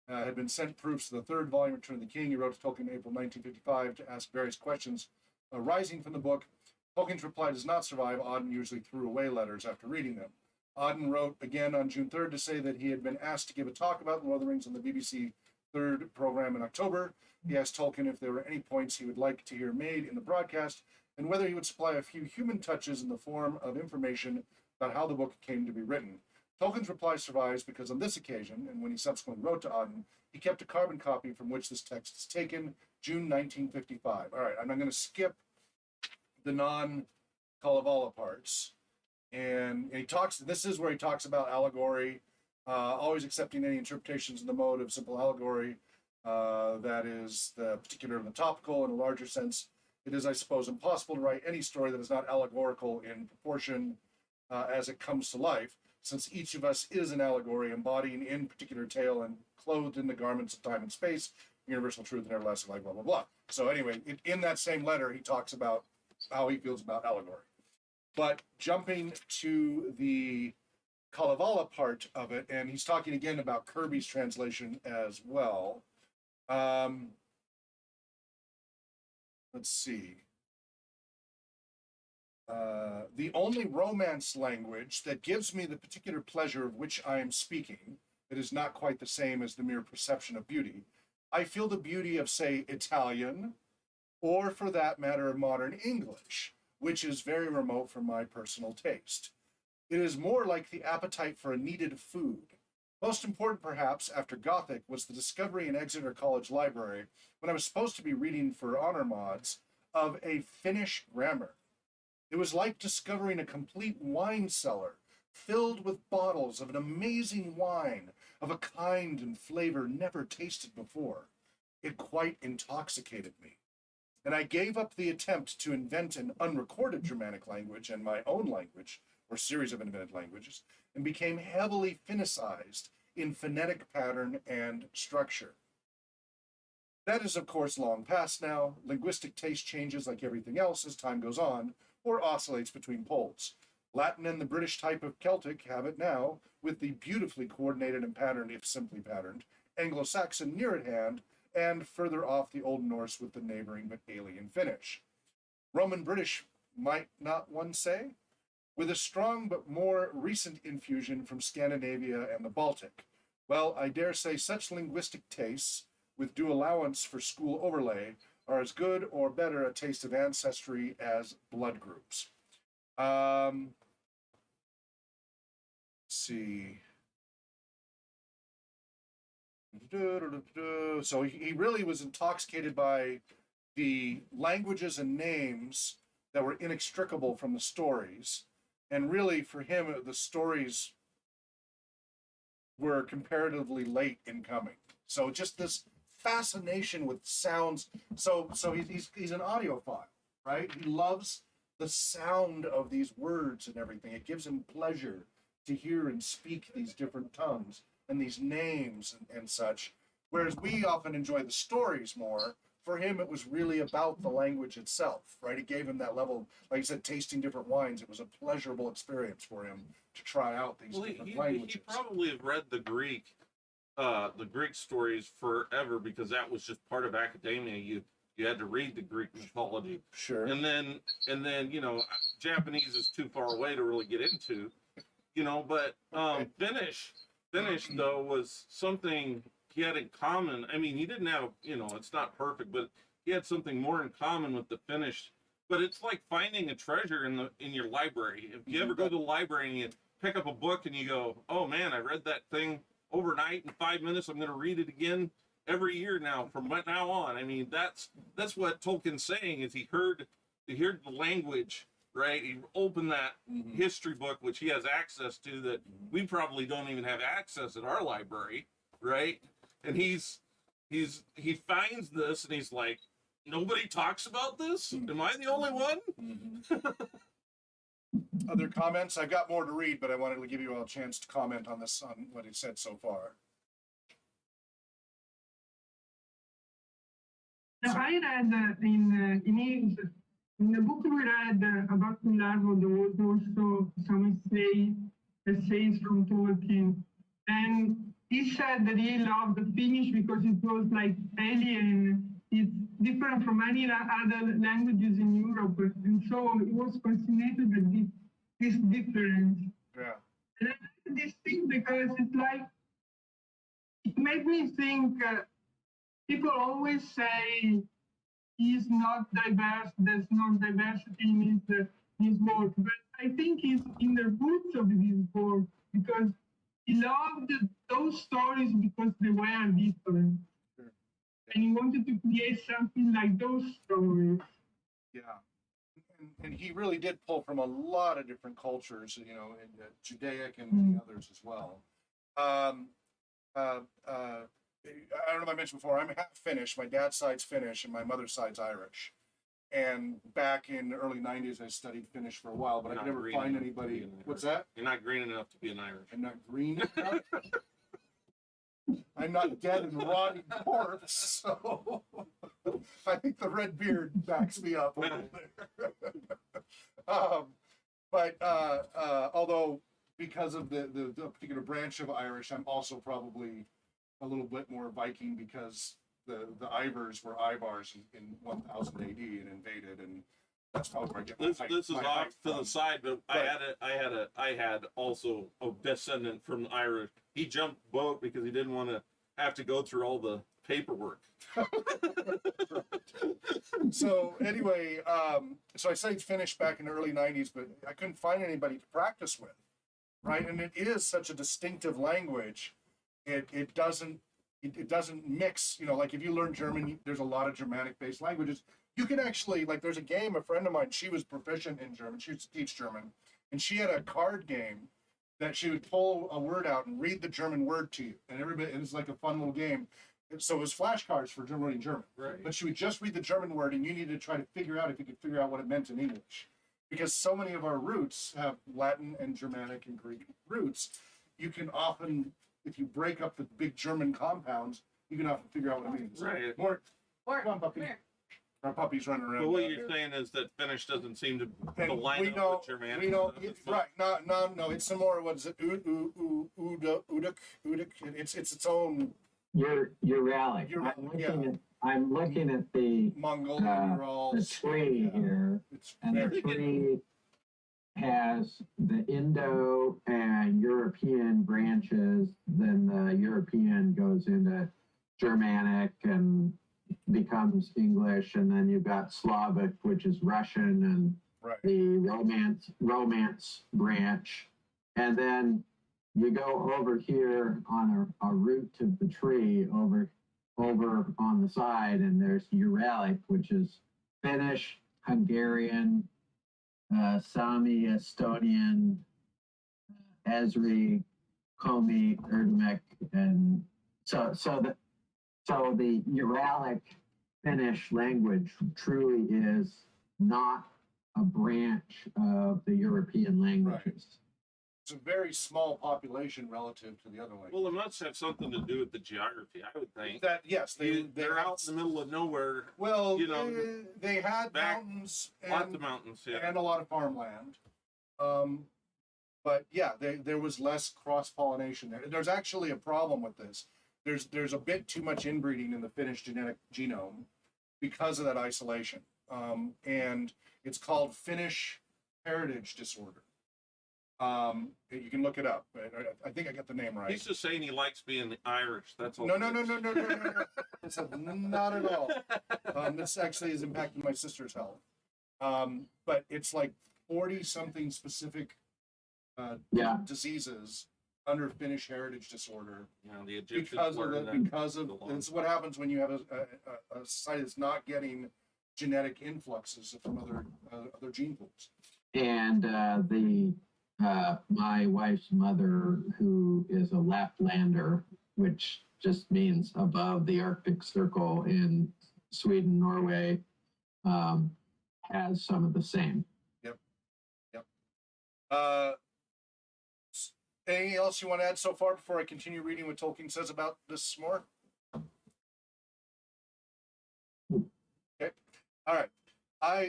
[SPEAKER 1] had been sent proofs of the third volume, Return of the King. He wrote to Tolkien in April 1955 to ask various questions arising from the book. Tolkien's reply does not survive. Auden usually threw away letters after reading them. Auden wrote again on June 3rd to say that he had been asked to give a talk about Lord of the Rings on the BBC third program in October. He asked Tolkien if there were any points he would like to hear made in the broadcast, and whether he would supply a few human touches in the form of information about how the book came to be written. Tolkien's reply survives because on this occasion, and when he subsequently wrote to Auden, he kept a carbon copy from which this text is taken, June 1955. All right, I'm going to skip the non-Kalevala parts. And he talks, this is where he talks about allegory, always accepting any interpretations in the mode of simple allegory. That is the particular and the topical. In a larger sense, it is, I suppose, impossible to write any story that is not allegorical in proportion as it comes to life, since each of us is an allegory embodying in particular tale and clothed in the garments of time and space, universal truth and everlasting life, blah, blah, blah. So anyway, in that same letter, he talks about how he feels about allegory. But jumping to the Kalevala part of it, and he's talking again about Kirby's translation as well. Let's see. The only Romance language that gives me the particular pleasure of which I am speaking, it is not quite the same as the mere perception of beauty. I feel the beauty of, say, Italian, or for that matter, modern English, which is very remote from my personal taste. It is more like the appetite for a needed food. Most important, perhaps, after Gothic, was the discovery in Exeter College Library, when I was supposed to be reading for honor mods, of a Finnish grammar. It was like discovering a complete wine cellar, filled with bottles of an amazing wine, of a kind and flavor never tasted before. It quite intoxicated me. And I gave up the attempt to invent an unrecorded Germanic language and my own language, or series of invented languages, and became heavily Finnicized in phonetic pattern and structure. That is, of course, long past now. Linguistic taste changes like everything else as time goes on, or oscillates between poles. Latin and the British type of Celtic have it now, with the beautifully coordinated and patterned, if simply patterned, Anglo-Saxon near at hand, and further off the Old Norse with the neighboring but alien Finnish. Roman British, might not one say? With a strong but more recent infusion from Scandinavia and the Baltic. Well, I dare say such linguistic tastes, with due allowance for school overlay, are as good or better a taste of ancestry as blood groups. Let's see. So he really was intoxicated by the languages and names that were inextricable from the stories. And really, for him, the stories were comparatively late in coming. So just this fascination with sounds. So he's an audiophile, right? He loves the sound of these words and everything. It gives him pleasure to hear and speak these different tongues and these names and such. Whereas we often enjoy the stories more. For him, it was really about the language itself, right? It gave him that level, like I said, tasting different wines. It was a pleasurable experience for him to try out these different languages.
[SPEAKER 4] He probably have read the Greek stories forever, because that was just part of academia. You had to read the Greek mythology.
[SPEAKER 1] Sure.
[SPEAKER 4] And then Japanese is too far away to really get into, but Finnish though was something he had in common. I mean, he didn't have, it's not perfect, but he had something more in common with the Finnish. But it's like finding a treasure in your library. If you ever go to the library and you pick up a book and you go, oh man, I read that thing overnight in 5 minutes, I'm going to read it again every year now from now on. I mean, that's what Tolkien's saying, is he heard the language, right? He opened that history book, which he has access to, that we probably don't even have access at our library, right? And he finds this and he's like, nobody talks about this? Am I the only one?
[SPEAKER 1] Other comments? I've got more to read, but I wanted to give you all a chance to comment on this, on what he said so far.
[SPEAKER 2] I read in the book we read about Kullarvo, there was also some essays from Tolkien, and he said that he loved the Finnish because it was like alien. It's different from any other languages in Europe, and so it was fascinated with this difference.
[SPEAKER 1] Yeah.
[SPEAKER 2] And I like this thing because it's like, it made me think, people always say he's not diverse, there's no diversity in his work, but I think it's in the roots of his work, because he loved those stories because they were different.
[SPEAKER 1] Sure.
[SPEAKER 2] And he wanted to create something like those stories.
[SPEAKER 1] Yeah. And he really did pull from a lot of different cultures, you know, and Judaic and many others as well. I don't know if I mentioned before, I'm half Finnish. My dad's side's Finnish and my mother's side's Irish. And back in the early 90s, I studied Finnish for a while, but I
[SPEAKER 4] You're
[SPEAKER 1] could
[SPEAKER 4] not
[SPEAKER 1] never
[SPEAKER 4] green
[SPEAKER 1] find
[SPEAKER 4] enough to
[SPEAKER 1] anybody.
[SPEAKER 4] be an
[SPEAKER 1] What's
[SPEAKER 4] Irish.
[SPEAKER 1] that?
[SPEAKER 4] You're not green enough to be an Irish.
[SPEAKER 1] I'm not green enough. I'm not dead and rotting corpse, so I think the red beard backs me up a little there. But although because of the particular branch of Irish, I'm also probably a little bit more Viking because the Ivors were Ivars in 1000 AD and invaded, and that's probably where I get my
[SPEAKER 4] This
[SPEAKER 1] height,
[SPEAKER 4] this is
[SPEAKER 1] my
[SPEAKER 4] off
[SPEAKER 1] height
[SPEAKER 4] to the
[SPEAKER 1] from.
[SPEAKER 4] side, but I had also a descendant from the Irish. He jumped boat because he didn't want to have to go through all the paperwork.
[SPEAKER 1] So anyway, so I studied Finnish back in the early 90s, but I couldn't find anybody to practice with, right? And it is such a distinctive language. It doesn't mix, you know, like if you learn German, there's a lot of Germanic based languages. You can actually, like, there's a game, a friend of mine, she was proficient in German, she used to teach German, and she had a card game that she would pull a word out and read the German word to you. And everybody, it was like a fun little game. So it was flashcards for learning German.
[SPEAKER 4] Right.
[SPEAKER 1] But she would just read the German word, and you needed to try to figure out if you could figure out what it meant in English. Because so many of our roots have Latin and Germanic and Greek roots, you can often, if you break up the big German compounds, you can often figure out what it means.
[SPEAKER 4] Right.
[SPEAKER 1] More,
[SPEAKER 6] Or,
[SPEAKER 1] come on, puppy.
[SPEAKER 6] where?
[SPEAKER 1] Our puppy's running around.
[SPEAKER 4] But what
[SPEAKER 1] down
[SPEAKER 4] you're
[SPEAKER 1] there.
[SPEAKER 4] saying is that Finnish doesn't seem to
[SPEAKER 1] And
[SPEAKER 4] line
[SPEAKER 1] we
[SPEAKER 4] up
[SPEAKER 1] know,
[SPEAKER 4] with Germanic.
[SPEAKER 1] we know,
[SPEAKER 4] stuff. It's
[SPEAKER 1] right? No. It's some more. What is it? Uduk. It's its own
[SPEAKER 3] You're Rally. I'm looking at the
[SPEAKER 1] Mongolian. You're all
[SPEAKER 3] the tree
[SPEAKER 1] yeah.
[SPEAKER 3] here,
[SPEAKER 1] It's
[SPEAKER 3] and the
[SPEAKER 1] very
[SPEAKER 3] tree has the Indo and European branches. Then the European goes into Germanic and becomes English, and then you've got Slavic, which is Russian, and
[SPEAKER 1] right.
[SPEAKER 3] the Romance branch, and then you go over here on a root to the tree over on the side, and there's Uralic, which is Finnish, Hungarian, Sami, Estonian, Ezri, Komi, Erdmec, and so the Uralic Finnish language truly is not a branch of the European languages.
[SPEAKER 1] It's a very small population relative to the other languages.
[SPEAKER 4] Well, it must have something to do with the geography, I would think.
[SPEAKER 1] That yes,
[SPEAKER 4] They're
[SPEAKER 1] have,
[SPEAKER 4] out in the middle of nowhere.
[SPEAKER 1] Well,
[SPEAKER 4] you know,
[SPEAKER 1] they had
[SPEAKER 4] back-
[SPEAKER 1] mountains
[SPEAKER 4] Lots of mountains, yeah.
[SPEAKER 1] and a lot of farmland. But yeah, there was less cross pollination there. There's actually a problem with this. There's a bit too much inbreeding in the Finnish genetic genome because of that isolation, and it's called Finnish heritage disorder. You can look it up. I think I got the name right.
[SPEAKER 4] He's just saying he likes being Irish. That's all.
[SPEAKER 1] No. It's not at all. This actually is impacting my sister's health. But it's like 40 something specific diseases under Finnish heritage disorder
[SPEAKER 4] You know, the Egyptians
[SPEAKER 1] because of it's what happens when you have a society that's not getting genetic influxes from other gene pools.
[SPEAKER 3] And my wife's mother, who is a Laplander, which just means above the Arctic Circle in Sweden, Norway, has some of the same.
[SPEAKER 1] Yep. Anything else you want to add so far before I continue reading what Tolkien says about this more? Okay. All right.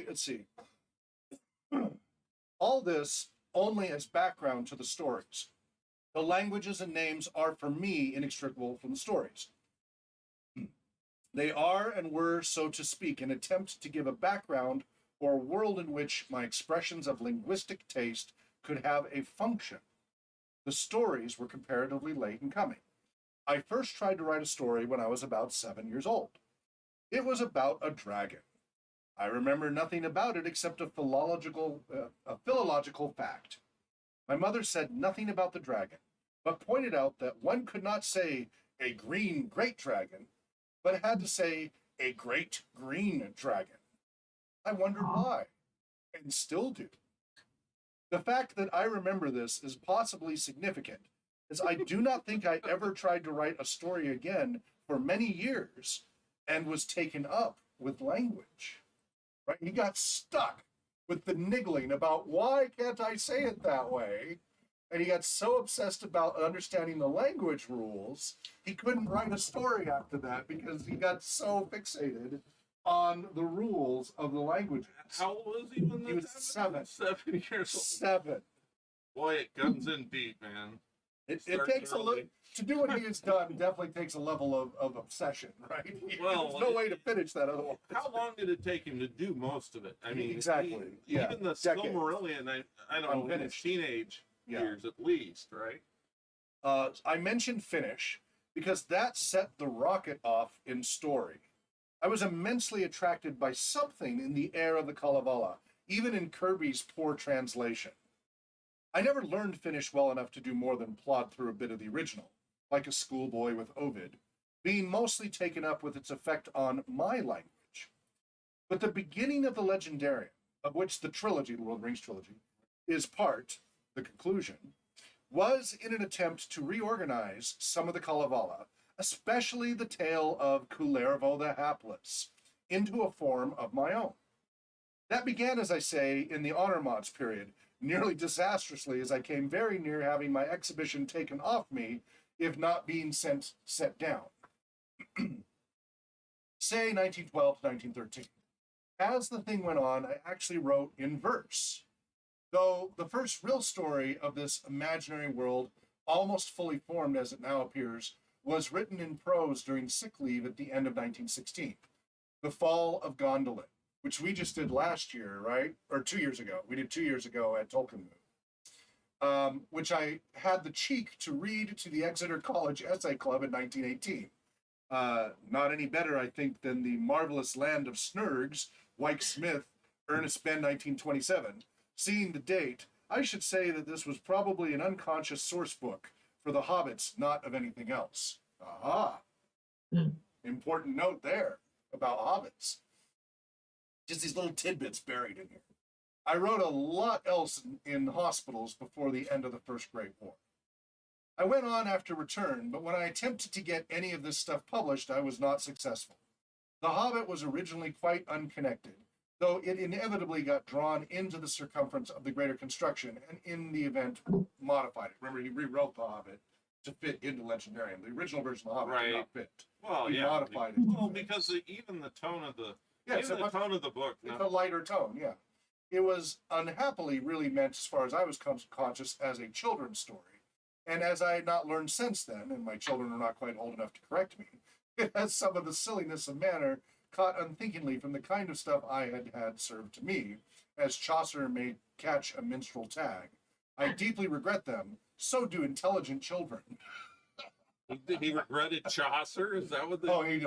[SPEAKER 1] Let's see. All this only as background to the stories. The languages and names are, for me, inextricable from the stories. They are and were, so to speak, an attempt to give a background or a world in which my expressions of linguistic taste could have a function. The stories were comparatively late in coming. I first tried to write a story when I was about 7 years old. It was about a dragon. I remember nothing about it except a philological fact. My mother said nothing about the dragon. but pointed out that one could not say a green great dragon, but had to say a great green dragon. I wondered why, and still do. The fact that I remember this is possibly significant, as I do not think I ever tried to write a story again for many years and was taken up with language. Right? He got stuck with the niggling about why can't I say it that way? And he got so obsessed about understanding the language rules, he couldn't write a story after that because he got so fixated on the rules of the languages.
[SPEAKER 4] How old was he when
[SPEAKER 1] He was 7.
[SPEAKER 4] 7 years old.
[SPEAKER 1] 7.
[SPEAKER 4] Boy, it comes in deep, man.
[SPEAKER 1] It
[SPEAKER 4] Starts
[SPEAKER 1] takes a
[SPEAKER 4] early.
[SPEAKER 1] little to do what he has done. Definitely takes a level of obsession, right?
[SPEAKER 4] Well,
[SPEAKER 1] There's no way to finish that otherwise.
[SPEAKER 4] How long did it take him to do most of it? I mean,
[SPEAKER 1] Exactly, yeah.
[SPEAKER 4] Even the
[SPEAKER 1] Decades.
[SPEAKER 4] Silmarillion, I don't know, in his
[SPEAKER 1] Unfinished.
[SPEAKER 4] teenage
[SPEAKER 1] Yeah.
[SPEAKER 4] years at least, right?
[SPEAKER 1] I mentioned Finnish because that set the rocket off in story. I was immensely attracted by something in the air of the Kalevala, even in Kirby's poor translation. I never learned Finnish well enough to do more than plod through a bit of the original, like a schoolboy with Ovid, being mostly taken up with its effect on my language. But the beginning of the Legendarium, of which the trilogy, the Lord of the Rings trilogy, is part, the conclusion, was in an attempt to reorganize some of the Kalevala, especially the tale of Kullervo the Hapless, into a form of my own. That began, as I say, in the Honor Mods period, nearly disastrously, as I came very near having my exhibition taken off me, if not being set down. Say 1912 to 1913. As the thing went on, I actually wrote in verse. Though the first real story of this imaginary world, almost fully formed as it now appears, was written in prose during sick leave at the end of 1916. The Fall of Gondolin, which we just did last year, right? Or 2 years ago. We did 2 years ago at Tolkien Move, which I had the cheek to read to the Exeter College Essay Club in 1918. Not any better, I think, than The Marvelous Land of Snurgs, Wyke Smith, Ernest Benn, 1927. Seeing the date, I should say that this was probably an unconscious source book for the Hobbits, not of anything else. Aha! Important note there about Hobbits. Just these little tidbits buried in here. I wrote a lot else in hospitals before the end of the First Great War. I went on after return, but when I attempted to get any of this stuff published, I was not successful. The Hobbit was originally quite unconnected, though it inevitably got drawn into the circumference of the greater construction, and in the event modified it. Remember, he rewrote The Hobbit to fit into Legendarium. The original version of The Hobbit did not fit.
[SPEAKER 4] Well,
[SPEAKER 1] He
[SPEAKER 4] yeah.
[SPEAKER 1] modified it.
[SPEAKER 4] Well, because even the tone of the tone of the book.
[SPEAKER 1] It's a lighter tone, yeah. It was unhappily really meant, as far as I was conscious, as a children's story. And as I had not learned since then, and my children are not quite old enough to correct me, it has some of the silliness of manner caught unthinkingly from the kind of stuff I had had served to me, as Chaucer may catch a minstrel tag. I deeply regret them, so do intelligent children.
[SPEAKER 4] He regretted Chaucer? Is that what the...
[SPEAKER 1] He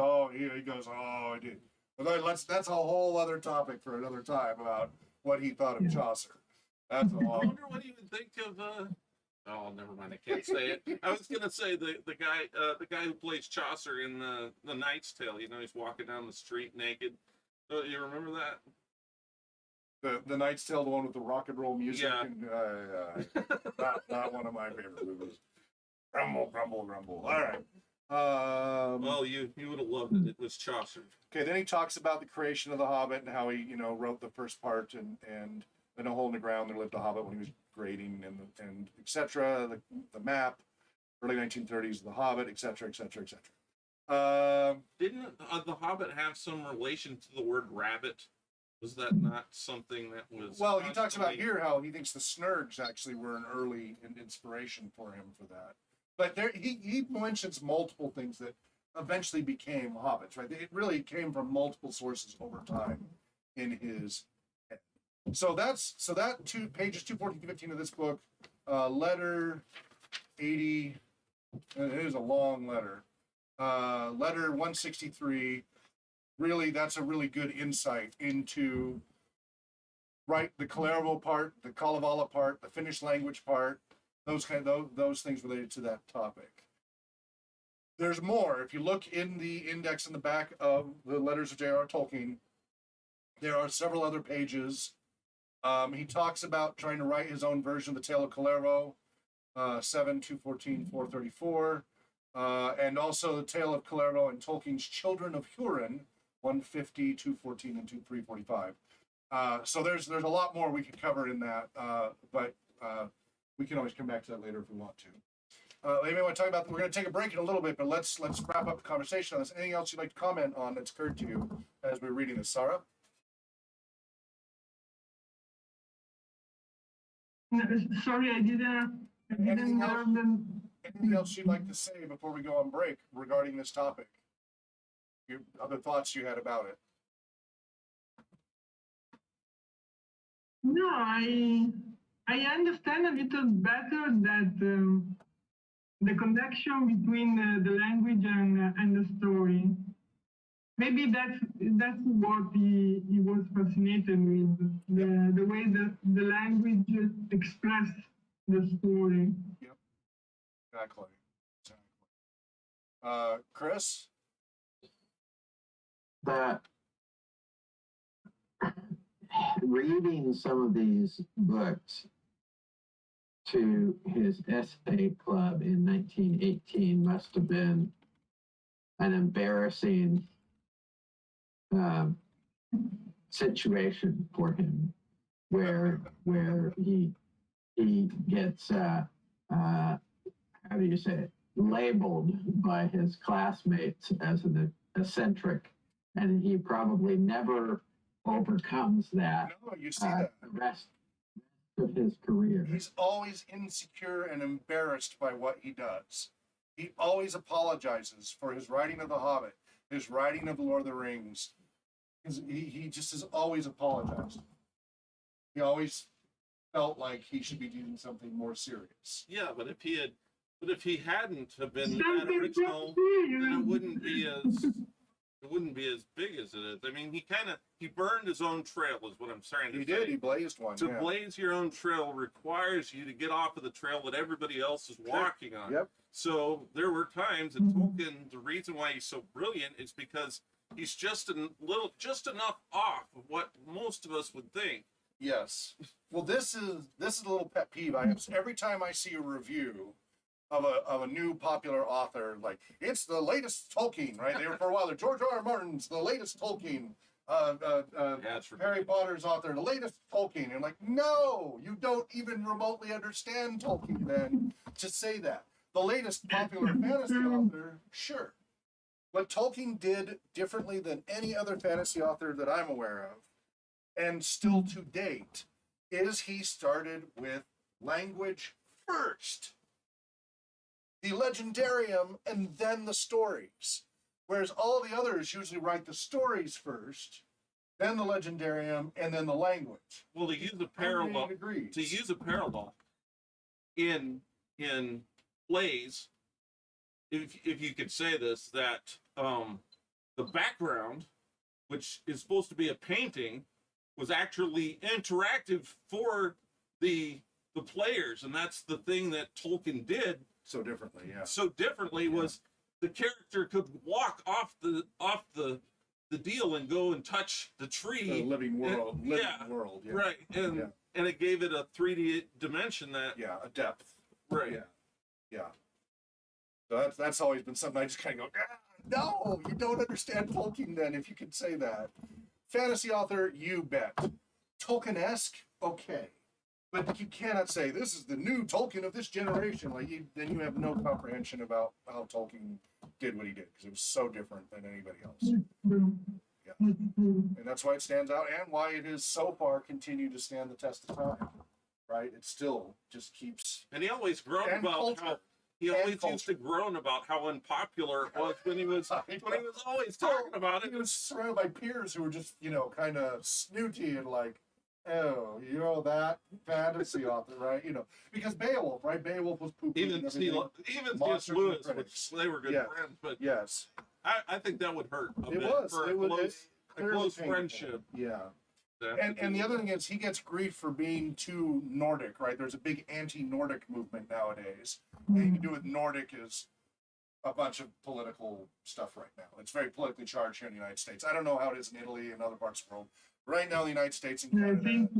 [SPEAKER 1] goes, I did. But that's a whole other topic for another time about what he thought of Chaucer. That's a
[SPEAKER 4] I
[SPEAKER 1] long...
[SPEAKER 4] wonder what he would think of... Oh, never mind. I can't say it. I was gonna say the guy who plays Chaucer in the Knight's Tale. You know, he's walking down the street naked. Oh, you remember that?
[SPEAKER 1] The Knight's Tale, the one with the rock and roll music.
[SPEAKER 4] Yeah.
[SPEAKER 1] And, not one of my favorite movies. Grumble, grumble, grumble. All right.
[SPEAKER 4] Well, you would have loved it. It was Chaucer.
[SPEAKER 1] Okay, then he talks about the creation of the Hobbit and how he, wrote the first part and in a hole in the ground there lived a Hobbit when he was grading and etc. The map, early 1930s, the Hobbit, etc., etc., etc.
[SPEAKER 4] Didn't the Hobbit have some relation to the word rabbit? Was that not something that was...
[SPEAKER 1] Well, he talks about here how he thinks the Snurgs actually were an early inspiration for him for that. But there, he mentions multiple things that eventually became Hobbits, right? It really came from multiple sources over time in his head. So that pages 214 to 15 of this book, letter 80, it is a long letter. Letter 163, really, that's a really good insight into, right, the Kullervo part, the Kalevala part, the Finnish language part, those things related to that topic. There's more. If you look in the index in the back of the Letters of J.R.R. Tolkien, there are several other pages. He talks about trying to write his own version of the Tale of Calero, 7, 214, 434, and also the Tale of Calero and Tolkien's Children of Hurin, 150, 214, and 345. So there's a lot more we could cover in that, but we can always come back to that later if we want to. Maybe want to talk about. We're going to take a break in a little bit, but let's wrap up the conversation on this. Anything else you'd like to comment on that's occurred to you as we're reading this, Sarah?
[SPEAKER 2] Sorry, I didn't
[SPEAKER 1] Anything
[SPEAKER 2] hear
[SPEAKER 1] else?
[SPEAKER 2] them.
[SPEAKER 1] Anything else you'd like to say before we go on break regarding this topic? Your other thoughts you had about it?
[SPEAKER 2] No, I understand a little better that the connection between the language and the story. Maybe that's what he was fascinated with, the way the language expressed the story.
[SPEAKER 1] Yep. Exactly. Chris?
[SPEAKER 3] That reading some of these books to his essay club in 1918 must have been an embarrassing situation for him, where he gets how do you say it, labeled by his classmates as an eccentric, and he probably never overcomes that.
[SPEAKER 1] No, you see that.
[SPEAKER 3] The rest of his career.
[SPEAKER 1] He's always insecure and embarrassed by what he does. He always apologizes for his writing of The Hobbit, his writing of The Lord of the Rings. He just has always apologized. He always felt like he should be doing something more serious.
[SPEAKER 4] Yeah, but if he hadn't have been that original, then it wouldn't be as big as it is. I mean, he burned his own trail, is what I'm trying to say.
[SPEAKER 1] He did. He blazed one.
[SPEAKER 4] To blaze your own trail requires you to get off of the trail that everybody else is walking on.
[SPEAKER 1] Yep.
[SPEAKER 4] So there were times that Tolkien, the reason why he's so brilliant is because he's just enough off of what most of us would think.
[SPEAKER 1] Yes. Well, this is a little pet peeve I have. Every time I see a review of a new popular author, like it's the latest Tolkien, right? They were for a while. George R.R. Martin's the latest Tolkien. Harry Potter's author, the latest Tolkien. And like, no, you don't even remotely understand Tolkien. Then to say that the latest popular fantasy author, sure. What Tolkien did differently than any other fantasy author that I'm aware of, and still to date, is he started with language first. The legendarium and then the stories. Whereas all the others usually write the stories first, then the legendarium, and then the language.
[SPEAKER 4] Well, to use a parallel, in plays, if you could say this, that the background, which is supposed to be a painting, was actually interactive for the players, and that's the thing that Tolkien did
[SPEAKER 1] so differently. Yeah.
[SPEAKER 4] So differently was the character could walk off the deal and go and touch the tree.
[SPEAKER 1] The living world.
[SPEAKER 4] World. Yeah. Right. And it gave it a 3D dimension that.
[SPEAKER 1] Yeah, a depth.
[SPEAKER 4] Right.
[SPEAKER 1] Yeah. Yeah. So that's always been something I just kind of go, no, you don't understand Tolkien then, if you could say that. Fantasy author, you bet. Tolkien-esque, okay. But you cannot say, this is the new Tolkien of this generation. Then you have no comprehension about how Tolkien did what he did, because it was so different than anybody else. Yeah. And that's why it stands out, and why it has so far continued to stand the test of time. Right? It still just keeps...
[SPEAKER 4] And he always groaned about how... He always used to groan about how unpopular it was when he was always talking about it.
[SPEAKER 1] He was surrounded by peers who were just, kind of snooty and like, oh, that fantasy author, right? Because Beowulf, right? Beowulf was pooping.
[SPEAKER 4] Even C.S. Lewis, which they were good friends, but
[SPEAKER 1] yes,
[SPEAKER 4] I think that would hurt a bit for a close friendship.
[SPEAKER 1] Yeah. And the other thing is he gets grief for being too Nordic, right? There's a big anti-Nordic movement nowadays. Anything to do with Nordic is a bunch of political stuff right now. It's very politically charged here in the United States. I don't know how it is in Italy and other parts of the world. Right now, the United States and
[SPEAKER 2] I
[SPEAKER 1] Canada,
[SPEAKER 2] think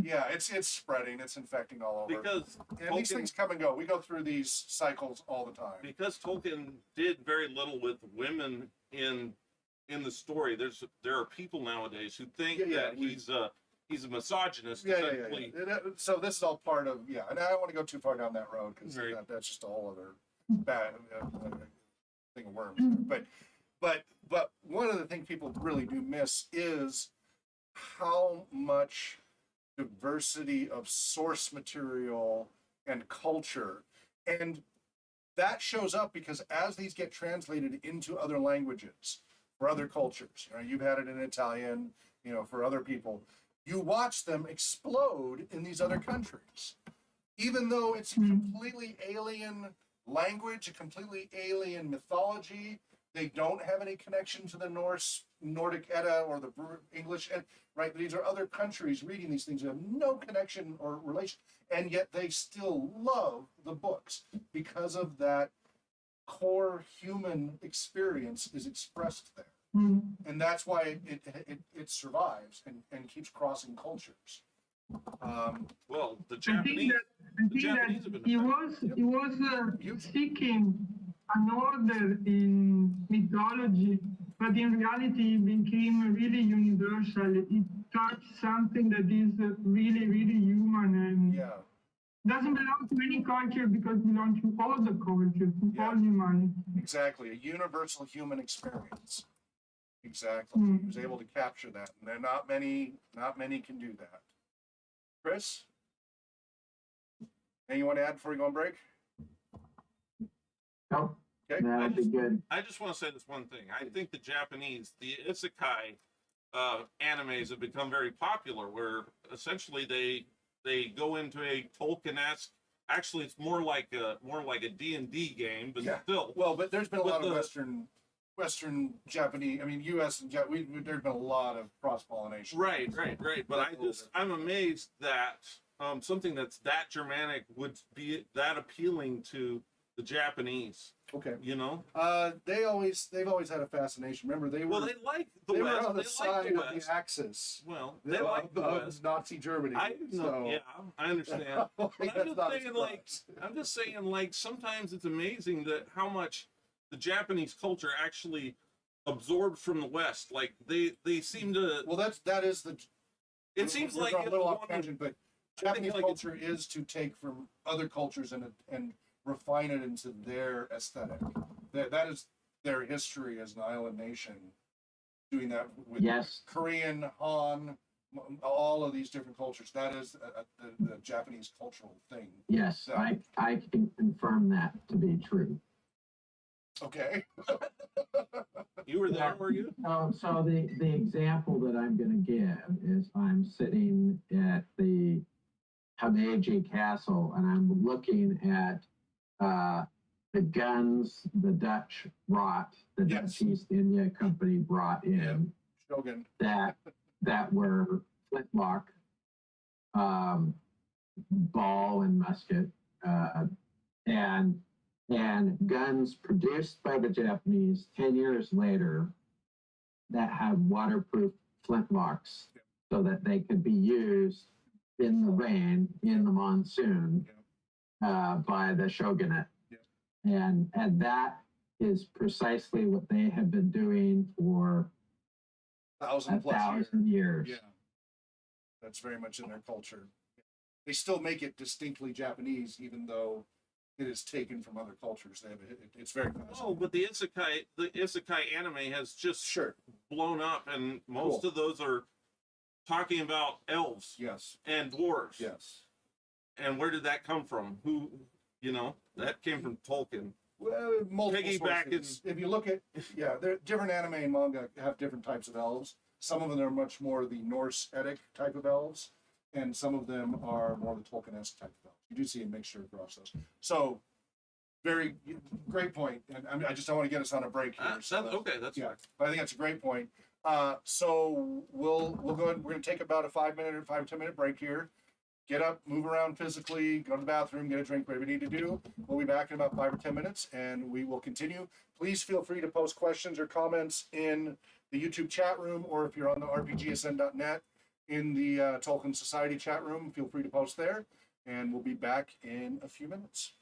[SPEAKER 1] yeah, it's spreading, it's infecting all over.
[SPEAKER 4] Because
[SPEAKER 1] And these
[SPEAKER 4] Tolkien-
[SPEAKER 1] things come and go. We go through these cycles all the time.
[SPEAKER 4] because Tolkien did very little with women in the story. There are people nowadays who think that he's a misogynist. Essentially.
[SPEAKER 1] So this is all part of, and I don't want to go too far down that road because
[SPEAKER 4] Right.
[SPEAKER 1] that's just a whole other bad thing of worms. But one of the things people really do miss is how much diversity of source material and culture, and that shows up because as these get translated into other languages for other cultures, you've had it in Italian, for other people, you watch them explode in these other countries, even though it's a completely alien language, a completely alien mythology. They don't have any connection to the Nordic Edda or the English, right? These are other countries reading these things. They have no connection or relation, and yet they still love the books because of that core human experience is expressed there. And that's why it survives and keeps crossing cultures.
[SPEAKER 4] Well, the
[SPEAKER 2] I think
[SPEAKER 4] Japanese.
[SPEAKER 2] that
[SPEAKER 4] Japanese have been
[SPEAKER 2] he was seeking an order in mythology, but in reality it became really universal. It touched something that is really, really human and doesn't belong to any culture because it belongs to all the cultures, to all humanity.
[SPEAKER 1] Exactly, a universal human experience. Exactly. He was able to capture that, and there are not many can do that. Chris, anything you want to add before we go on break?
[SPEAKER 3] No,
[SPEAKER 1] Okay.
[SPEAKER 3] that'd be good.
[SPEAKER 4] I just want to say this one thing. I think the Japanese, the isekai animes have become very popular, where essentially they go into a Tolkien-esque. Actually, it's more like a D&D game, but still.
[SPEAKER 1] Well, but there's been a lot of
[SPEAKER 4] the-
[SPEAKER 1] Western Japanese. I mean, U.S. and there's been a lot of cross pollination.
[SPEAKER 4] Right. But I'm amazed that something that's that Germanic would be that appealing to the Japanese.
[SPEAKER 1] Okay. They've always had a fascination. Remember, they were
[SPEAKER 4] like the
[SPEAKER 1] they
[SPEAKER 4] West.
[SPEAKER 1] were on the
[SPEAKER 4] They like
[SPEAKER 1] side
[SPEAKER 4] the
[SPEAKER 1] of
[SPEAKER 4] West.
[SPEAKER 1] the Axis.
[SPEAKER 4] Well, they like the
[SPEAKER 1] of
[SPEAKER 4] West.
[SPEAKER 1] Nazi Germany.
[SPEAKER 4] I understand. But
[SPEAKER 1] That's
[SPEAKER 4] I'm just saying, sometimes it's amazing that how much the Japanese culture actually absorbed from the West. Like they seem to.
[SPEAKER 1] Well, that is the.
[SPEAKER 4] It seems
[SPEAKER 1] we're
[SPEAKER 4] like
[SPEAKER 1] going a
[SPEAKER 4] it's
[SPEAKER 1] little off
[SPEAKER 4] one-
[SPEAKER 1] tangent, but
[SPEAKER 4] I think
[SPEAKER 1] Japanese
[SPEAKER 4] like
[SPEAKER 1] culture is to take from other cultures and refine it into their aesthetic. That is their history as an island nation, doing that with
[SPEAKER 3] Yes.
[SPEAKER 1] Korean, Han, all of these different cultures. That is the Japanese cultural thing.
[SPEAKER 3] Yes, I can confirm that to be true.
[SPEAKER 1] Okay.
[SPEAKER 4] You were there, were you?
[SPEAKER 3] So the example that I'm going to give is I'm sitting at the Himeji Castle and I'm looking at the guns the Dutch brought, the Dutch East India Company brought in
[SPEAKER 1] Shogun.
[SPEAKER 3] that were flintlock, ball and musket, and guns produced by the Japanese 10 years later that have waterproof flintlocks so that they could be used in the rain, in the monsoon, by the shogunate. And that is precisely what they have been doing for 1,000 years.
[SPEAKER 1] Yeah. That's very much in their culture. They still make it distinctly Japanese, even though it is taken from other cultures. It's very fascinating.
[SPEAKER 4] Oh, but the isekai anime has just blown up, and most of those are talking about elves, and dwarves, And where did that come from? Who, that came from Tolkien.
[SPEAKER 1] Well, multiple
[SPEAKER 4] Piggyback
[SPEAKER 1] sources. If you look at, different anime and manga have different types of elves. Some of them are much more the Norse Eddic type of elves, and some of them are more the Tolkien-esque type of elves. You do see a mixture across those. So, very great point. And I just don't want to get us on a break here.
[SPEAKER 4] That's fine.
[SPEAKER 1] But I think that's a great point. So we'll go ahead. We're going to take about a 5 or 10 minute break here. Get up, move around physically, go to the bathroom, get a drink, whatever you need to do. We'll be back in about 5 or 10 minutes, and we will continue. Please feel free to post questions or comments in the YouTube chat room, or if you're on the rpgsn.net in the Tolkien Society chat room, feel free to post there. And we'll be back in a few minutes.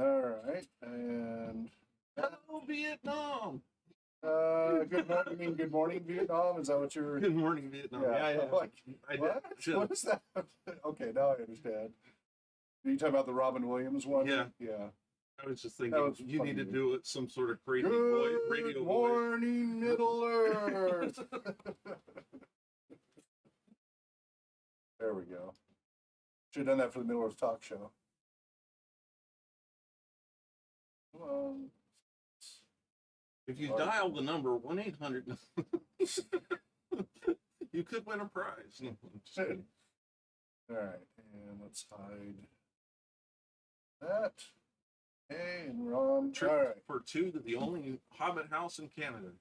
[SPEAKER 1] All right, and
[SPEAKER 4] Hello, Vietnam.
[SPEAKER 1] good morning. You mean good morning, Vietnam? Is that what you're?
[SPEAKER 4] Good morning, Vietnam.
[SPEAKER 1] Yeah,
[SPEAKER 4] Yeah.
[SPEAKER 1] like,
[SPEAKER 4] I
[SPEAKER 1] What?
[SPEAKER 4] did.
[SPEAKER 1] What is that? Okay, now I understand. Are you talking about the Robin Williams one?
[SPEAKER 4] Yeah.
[SPEAKER 1] Yeah.
[SPEAKER 4] I was just
[SPEAKER 1] That
[SPEAKER 4] thinking
[SPEAKER 1] was
[SPEAKER 4] you
[SPEAKER 1] funny
[SPEAKER 4] need to
[SPEAKER 1] to me.
[SPEAKER 4] do it some sort of crazy
[SPEAKER 1] Good
[SPEAKER 4] radio voice.
[SPEAKER 1] morning, Middle Earth. There we go. Should have done that for the Middle Earth Talk Show. Well,
[SPEAKER 4] If you dial the number 1-800, you could win a prize. No, I'm just kidding.
[SPEAKER 1] all right, and let's hide that. Hey, and we're on.
[SPEAKER 4] Trip
[SPEAKER 1] All right.
[SPEAKER 4] for two to the only Hobbit house in Canada.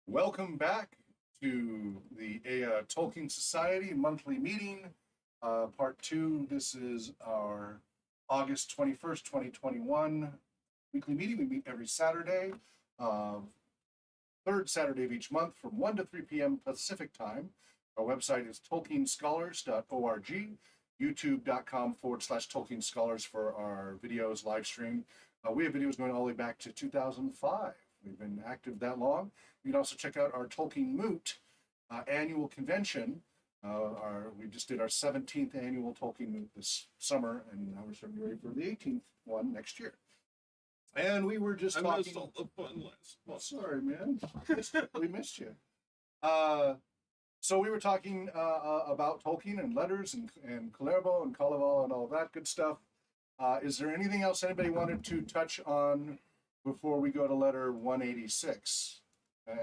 [SPEAKER 1] Welcome back to the Ea Tolkien Society monthly meeting, part 2. This is our August 21st, 2021 weekly meeting. We meet every Saturday, third Saturday of each month from 1 to 3 p.m. Pacific time. Our website is tolkienscholars.org, youtube.com/Tolkien Scholars for our videos live stream. We have videos going all the way back to 2005. We've been active that long. You can also check out our Tolkien Moot annual convention. We just did our 17th annual Tolkien Moot this summer, and now we're starting to get ready for the 18th one next year. And we were just
[SPEAKER 4] I
[SPEAKER 1] talking.
[SPEAKER 4] missed all the fun last
[SPEAKER 1] Oh,
[SPEAKER 4] month.
[SPEAKER 1] sorry, man. We missed you. So we were talking about Tolkien and letters and Kullervo and Kalevala and all of that good stuff. Is there anything else anybody wanted to touch on before we go to letter 186?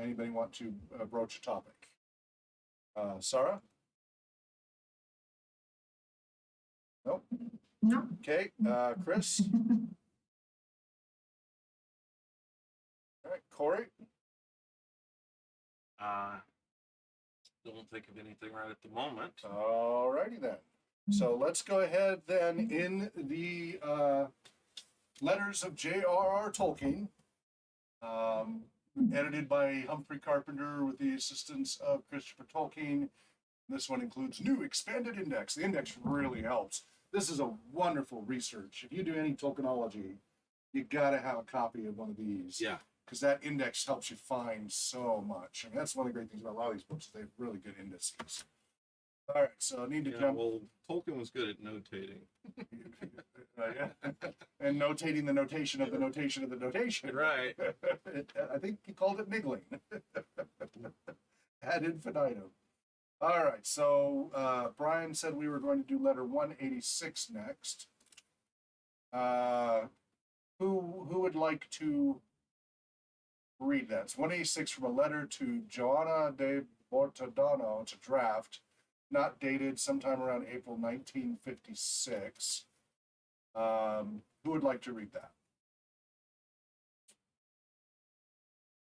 [SPEAKER 1] Anybody want to broach a topic? Sarah? Nope.
[SPEAKER 2] No.
[SPEAKER 1] Okay. Chris? All right. Corey?
[SPEAKER 4] Don't think of anything right at the moment.
[SPEAKER 1] All righty then. So let's go ahead then in the letters of j.r.r. Tolkien, edited by Humphrey Carpenter with the assistance of Christopher Tolkien. This one includes new expanded index. The index really helps. This is a wonderful research. If you do any Tolkienology, you got to have a copy of one of these.
[SPEAKER 4] Yeah.
[SPEAKER 1] Because that index helps you find so much. I mean, that's one of the great things about a lot of these books. They have really good indices. All right, so I need to jump.
[SPEAKER 4] Well, Tolkien was good at notating.
[SPEAKER 1] Yeah. And notating the notation of the notation of the notation.
[SPEAKER 4] Right.
[SPEAKER 1] I think he called it niggling. Ad infinitum. All right, so Brian said we were going to do letter 186 next. Who would like to read that? It's 186 from a letter to Joanna de Bortodano. It's a draft, not dated, sometime around April 1956. Who would like to read that?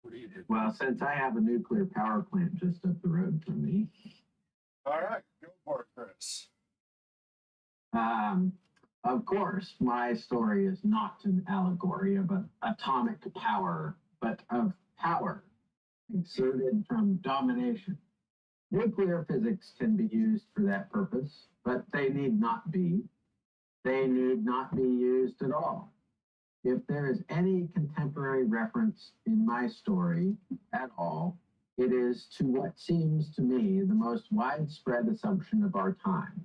[SPEAKER 4] What do you do?
[SPEAKER 3] Well, since I have a nuclear power plant just up the road from me,
[SPEAKER 1] All right, go for it, Chris.
[SPEAKER 3] of course, my story is not an allegory of an atomic power, but of power exerted from domination. Nuclear physics can be used for that purpose, but they need not be. They need not be used at all. If there is any contemporary reference in my story at all, it is to what seems to me the most widespread assumption of our time.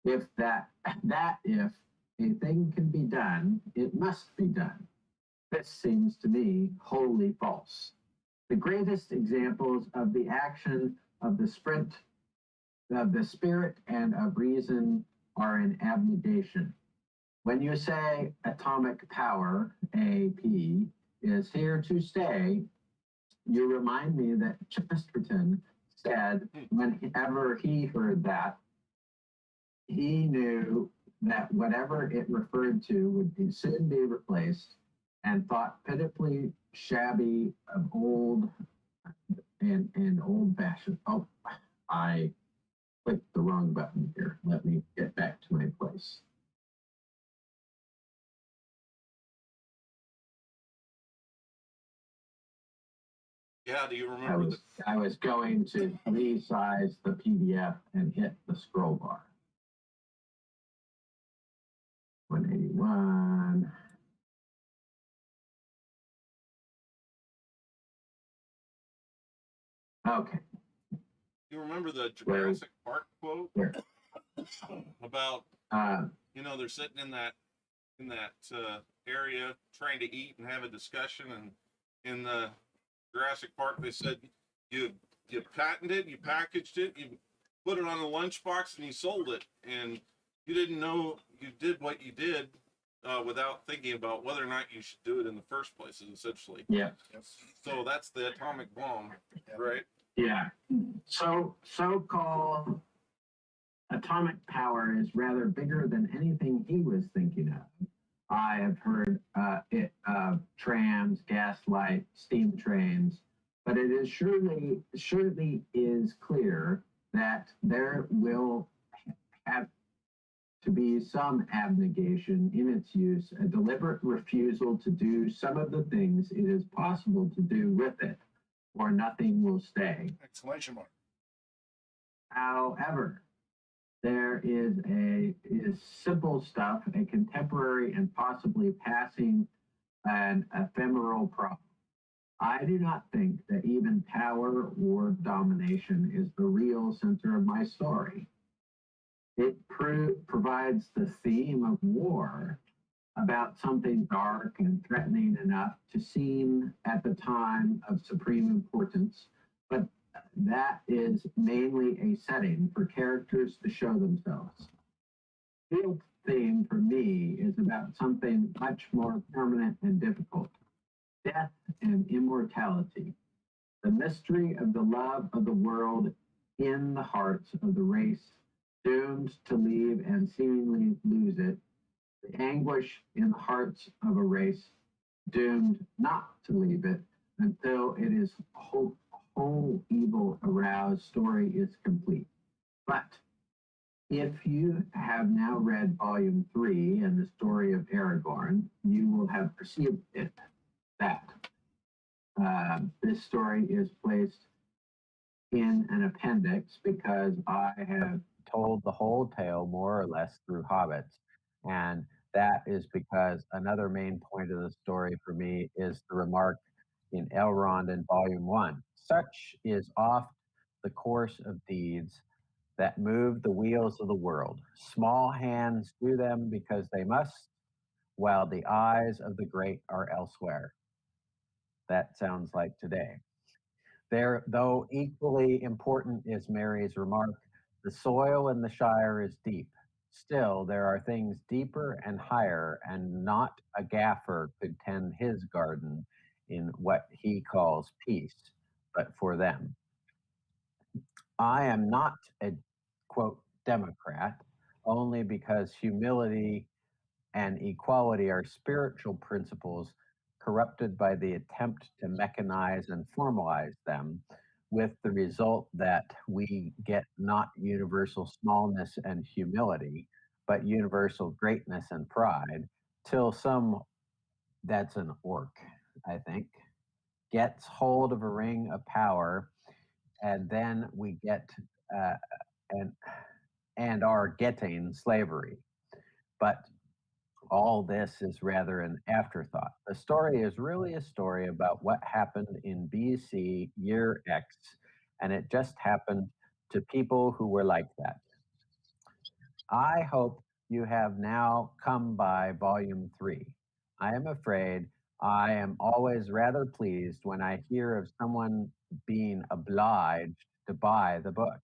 [SPEAKER 3] If if a thing can be done, it must be done. This seems to me wholly false. The greatest examples of the action of the spirit and of reason are in abnegation. When you say atomic power, AP, is here to stay, you remind me that Chesterton said whenever he heard that, he knew that whatever it referred to would soon be replaced, and thought pitifully shabby of old and old-fashioned. Oh, I clicked the wrong button here. Let me get back to my place.
[SPEAKER 4] Yeah, do you remember
[SPEAKER 3] I was going to resize the PDF and hit the scroll bar. 181. Okay.
[SPEAKER 4] You remember the
[SPEAKER 3] Where?
[SPEAKER 4] Jurassic Park quote
[SPEAKER 3] Where?
[SPEAKER 4] about
[SPEAKER 3] Uh,
[SPEAKER 4] they're sitting in that area trying to eat and have a discussion, and in the Jurassic Park they said you patented, you packaged it, you put it on a lunchbox, and you sold it, and you didn't know you did what you did without thinking about whether or not you should do it in the first place. Essentially,
[SPEAKER 3] yeah.
[SPEAKER 4] so that's the atomic bomb, right?
[SPEAKER 3] Yeah. So-called atomic power is rather bigger than anything he was thinking of. I have heard trams, gaslight, steam trains, but it is surely is clear that there will have to be some abnegation in its use, a deliberate refusal to do some of the things it is possible to do with it, or nothing will stay.
[SPEAKER 1] Exclamation mark.
[SPEAKER 3] However, there is simple stuff, a contemporary and possibly passing and ephemeral problem. I do not think that even power or domination is the real center of my story. It provides the theme of war about something dark and threatening enough to seem at the time of supreme importance, but that is mainly a setting for characters to show themselves. The field theme for me is about something much more permanent and difficult: death and immortality. The mystery of the love of the world in the hearts of the race doomed to leave and seemingly lose it. The anguish in the hearts of a race doomed not to leave it until it is whole evil aroused story is complete. But if you have now read volume 3 and the story of Aragorn, you will have perceived that this story is placed in an appendix because I have
[SPEAKER 5] told the whole tale more or less through hobbits. And that is because another main point of the story for me is the remark in Elrond in Volume 1. Such is oft the course of deeds that move the wheels of the world. Small hands do them because they must, while the eyes of the great are elsewhere. That sounds like today. There, though equally important is Mary's remark, the soil in the Shire is deep. Still, there are things deeper and higher, and not a gaffer could tend his garden in what he calls peace, but for them. I am not a, quote, Democrat, only because humility and equality are spiritual principles corrupted by the attempt to mechanize and formalize them, with the result that we get not universal smallness and humility, but universal greatness and pride, till some, that's an orc, I think, gets hold of a ring of power, and then we get uh, and are getting slavery. But all this is rather an afterthought. The story is really a story about what happened in BC year X, and it just happened to people who were like that. I hope you have now come by volume 3. I am afraid I am always rather pleased when I hear of someone being obliged to buy the book.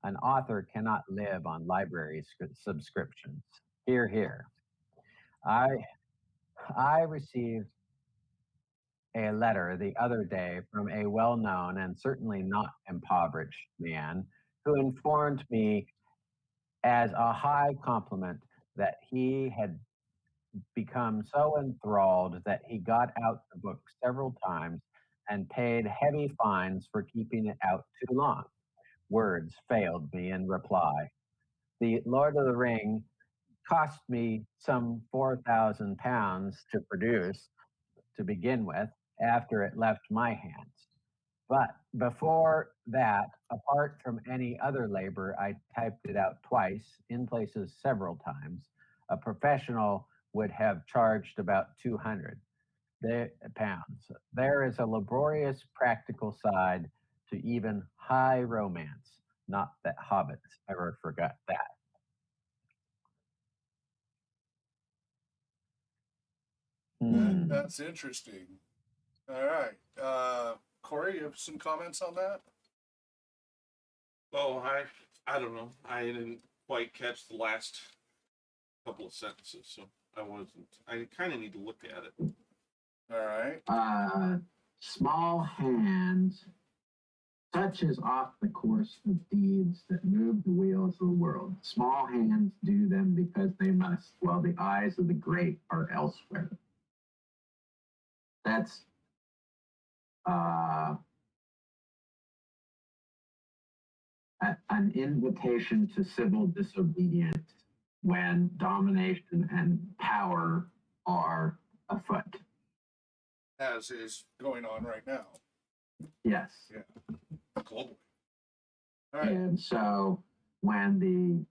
[SPEAKER 5] An author cannot live on library subscriptions. Hear, hear. I received a letter the other day from a well-known and certainly not impoverished man who informed me as a high compliment that he had become so enthralled that he got out the book several times and paid heavy fines for keeping it out too long. Words failed me in reply. The Lord of the Ring cost me some £4,000 to produce to begin with after it left my hands. But before that, apart from any other labor, I typed it out twice, in places several times, A professional would have charged about 200 pounds. There is a laborious practical side to even high romance. Not that hobbits ever forgot that.
[SPEAKER 1] That's interesting. All right. Corey, you have some comments on that?
[SPEAKER 4] Well, I don't know. I didn't quite catch the last couple of sentences, so I wasn't. I kind of need to look at it.
[SPEAKER 1] All right.
[SPEAKER 3] Small hands touches off the course of deeds that move the wheels of the world. Small hands do them because they must, while the eyes of the great are elsewhere. That's an invitation to civil disobedience when domination and power are afoot.
[SPEAKER 1] As is going on right now.
[SPEAKER 3] Yes.
[SPEAKER 1] Yeah. Globally. All right.
[SPEAKER 3] And so when the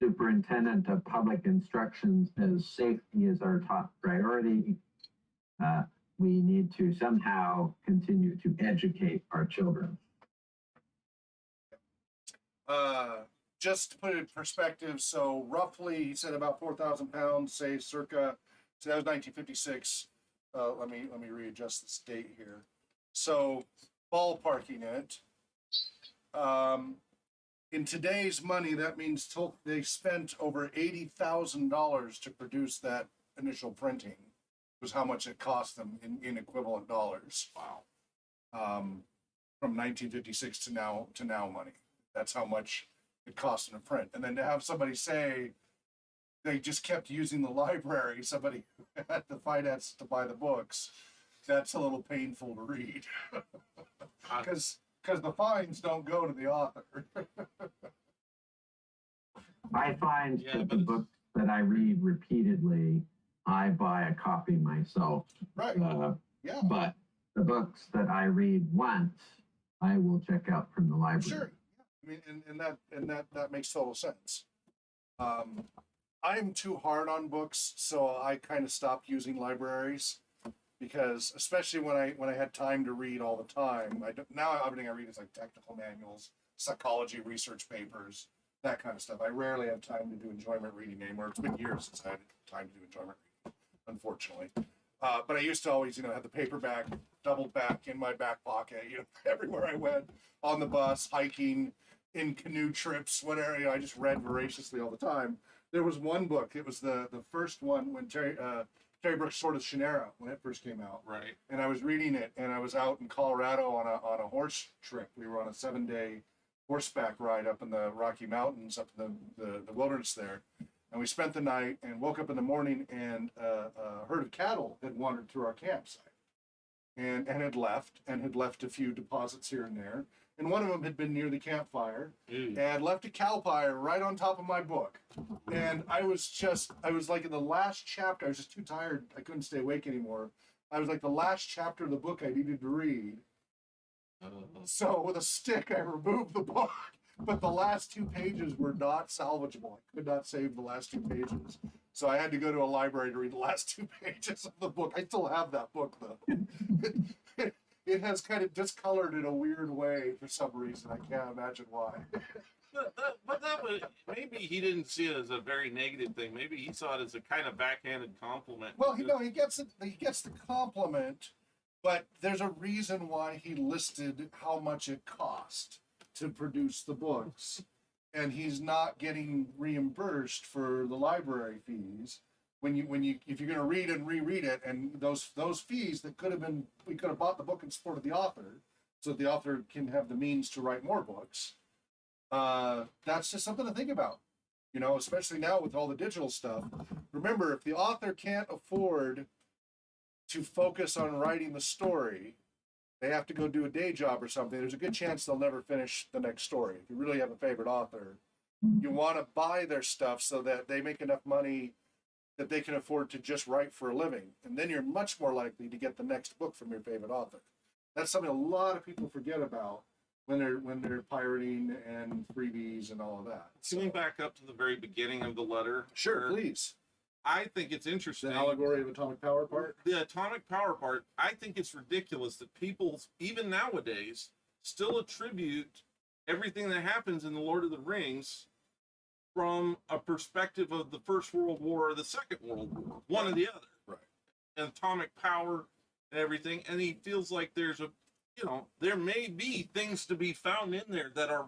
[SPEAKER 3] superintendent of public instruction says safety is our top priority, we need to somehow continue to educate our children.
[SPEAKER 1] Just to put it in perspective, so roughly, he said about 4,000 pounds, say circa, so that was 1956. Let me readjust this date here. So ballparking it, in today's money, that means they spent over $80,000 to produce that initial printing. Was how much it cost them in equivalent dollars.
[SPEAKER 4] Wow.
[SPEAKER 1] From 1956 to now money. That's how much it cost them to print. And then to have somebody say they just kept using the library, somebody who had the finance to buy the books, that's a little painful to read. Because the fines don't go to the author.
[SPEAKER 3] I find that the books that I read repeatedly, I buy a copy myself.
[SPEAKER 1] Right. Yeah.
[SPEAKER 3] But the books that I read once, I will check out from the library.
[SPEAKER 1] Sure. I mean, and that makes total sense. I'm too hard on books, so I kind of stopped using libraries because, especially when I had time to read all the time. Now everything I read is like technical manuals, psychology research papers, that kind of stuff. I rarely have time to do enjoyment reading anymore. It's been years since I had time to do enjoyment reading, unfortunately. But I used to always, have the paperback doubled back in my back pocket, everywhere I went, on the bus, hiking, in canoe trips, whatever. I just read voraciously all the time. There was one book. It was the first one when Terry Brooks' Sword of Shannara, when it first came out.
[SPEAKER 4] Right.
[SPEAKER 1] And I was reading it, and I was out in Colorado on a horse trip. We were on a 7-day horseback ride up in the Rocky Mountains, up in the wilderness there. And we spent the night and woke up in the morning, and a herd of cattle had wandered through our campsite and had left a few deposits here and there. And one of them had been near the campfire and left a cow pie right on top of my book. And I was like in the last chapter. I was just too tired. I couldn't stay awake anymore. I was like the last chapter of the book I needed to read. So with a stick, I removed the book. But the last 2 pages were not salvageable. I could not save the last 2 pages. So I had to go to a library to read the last 2 pages of the book. I still have that book, though. It has kind of discolored in a weird way for some reason. I can't imagine why.
[SPEAKER 4] But that was, maybe he didn't see it as a very negative thing. Maybe he saw it as a kind of backhanded compliment.
[SPEAKER 1] Well, he gets it. He gets the compliment, but there's a reason why he listed how much it cost to produce the books, and he's not getting reimbursed for the library fees. If you're going to read and reread it, and those fees that we could have bought the book in support of the author, so the author can have the means to write more books. That's just something to think about, especially now with all the digital stuff. Remember, if the author can't afford to focus on writing the story, they have to go do a day job or something. There's a good chance they'll never finish the next story. If you really have a favorite author, you want to buy their stuff so that they make enough money that they can afford to just write for a living. And then you're much more likely to get the next book from your favorite author. That's something a lot of people forget about when they're pirating and freebies and all of that.
[SPEAKER 4] Can we back up to the very beginning of the letter?
[SPEAKER 1] Sure, please.
[SPEAKER 4] I think it's interesting.
[SPEAKER 1] The allegory of atomic power part.
[SPEAKER 4] The atomic power part, I think it's ridiculous that people, even nowadays, still attribute everything that happens in the Lord of the Rings from a perspective of the First World War or the Second World War, one or the other.
[SPEAKER 1] Right.
[SPEAKER 4] And atomic power and everything. And he feels like there's a, there may be things to be found in there that are,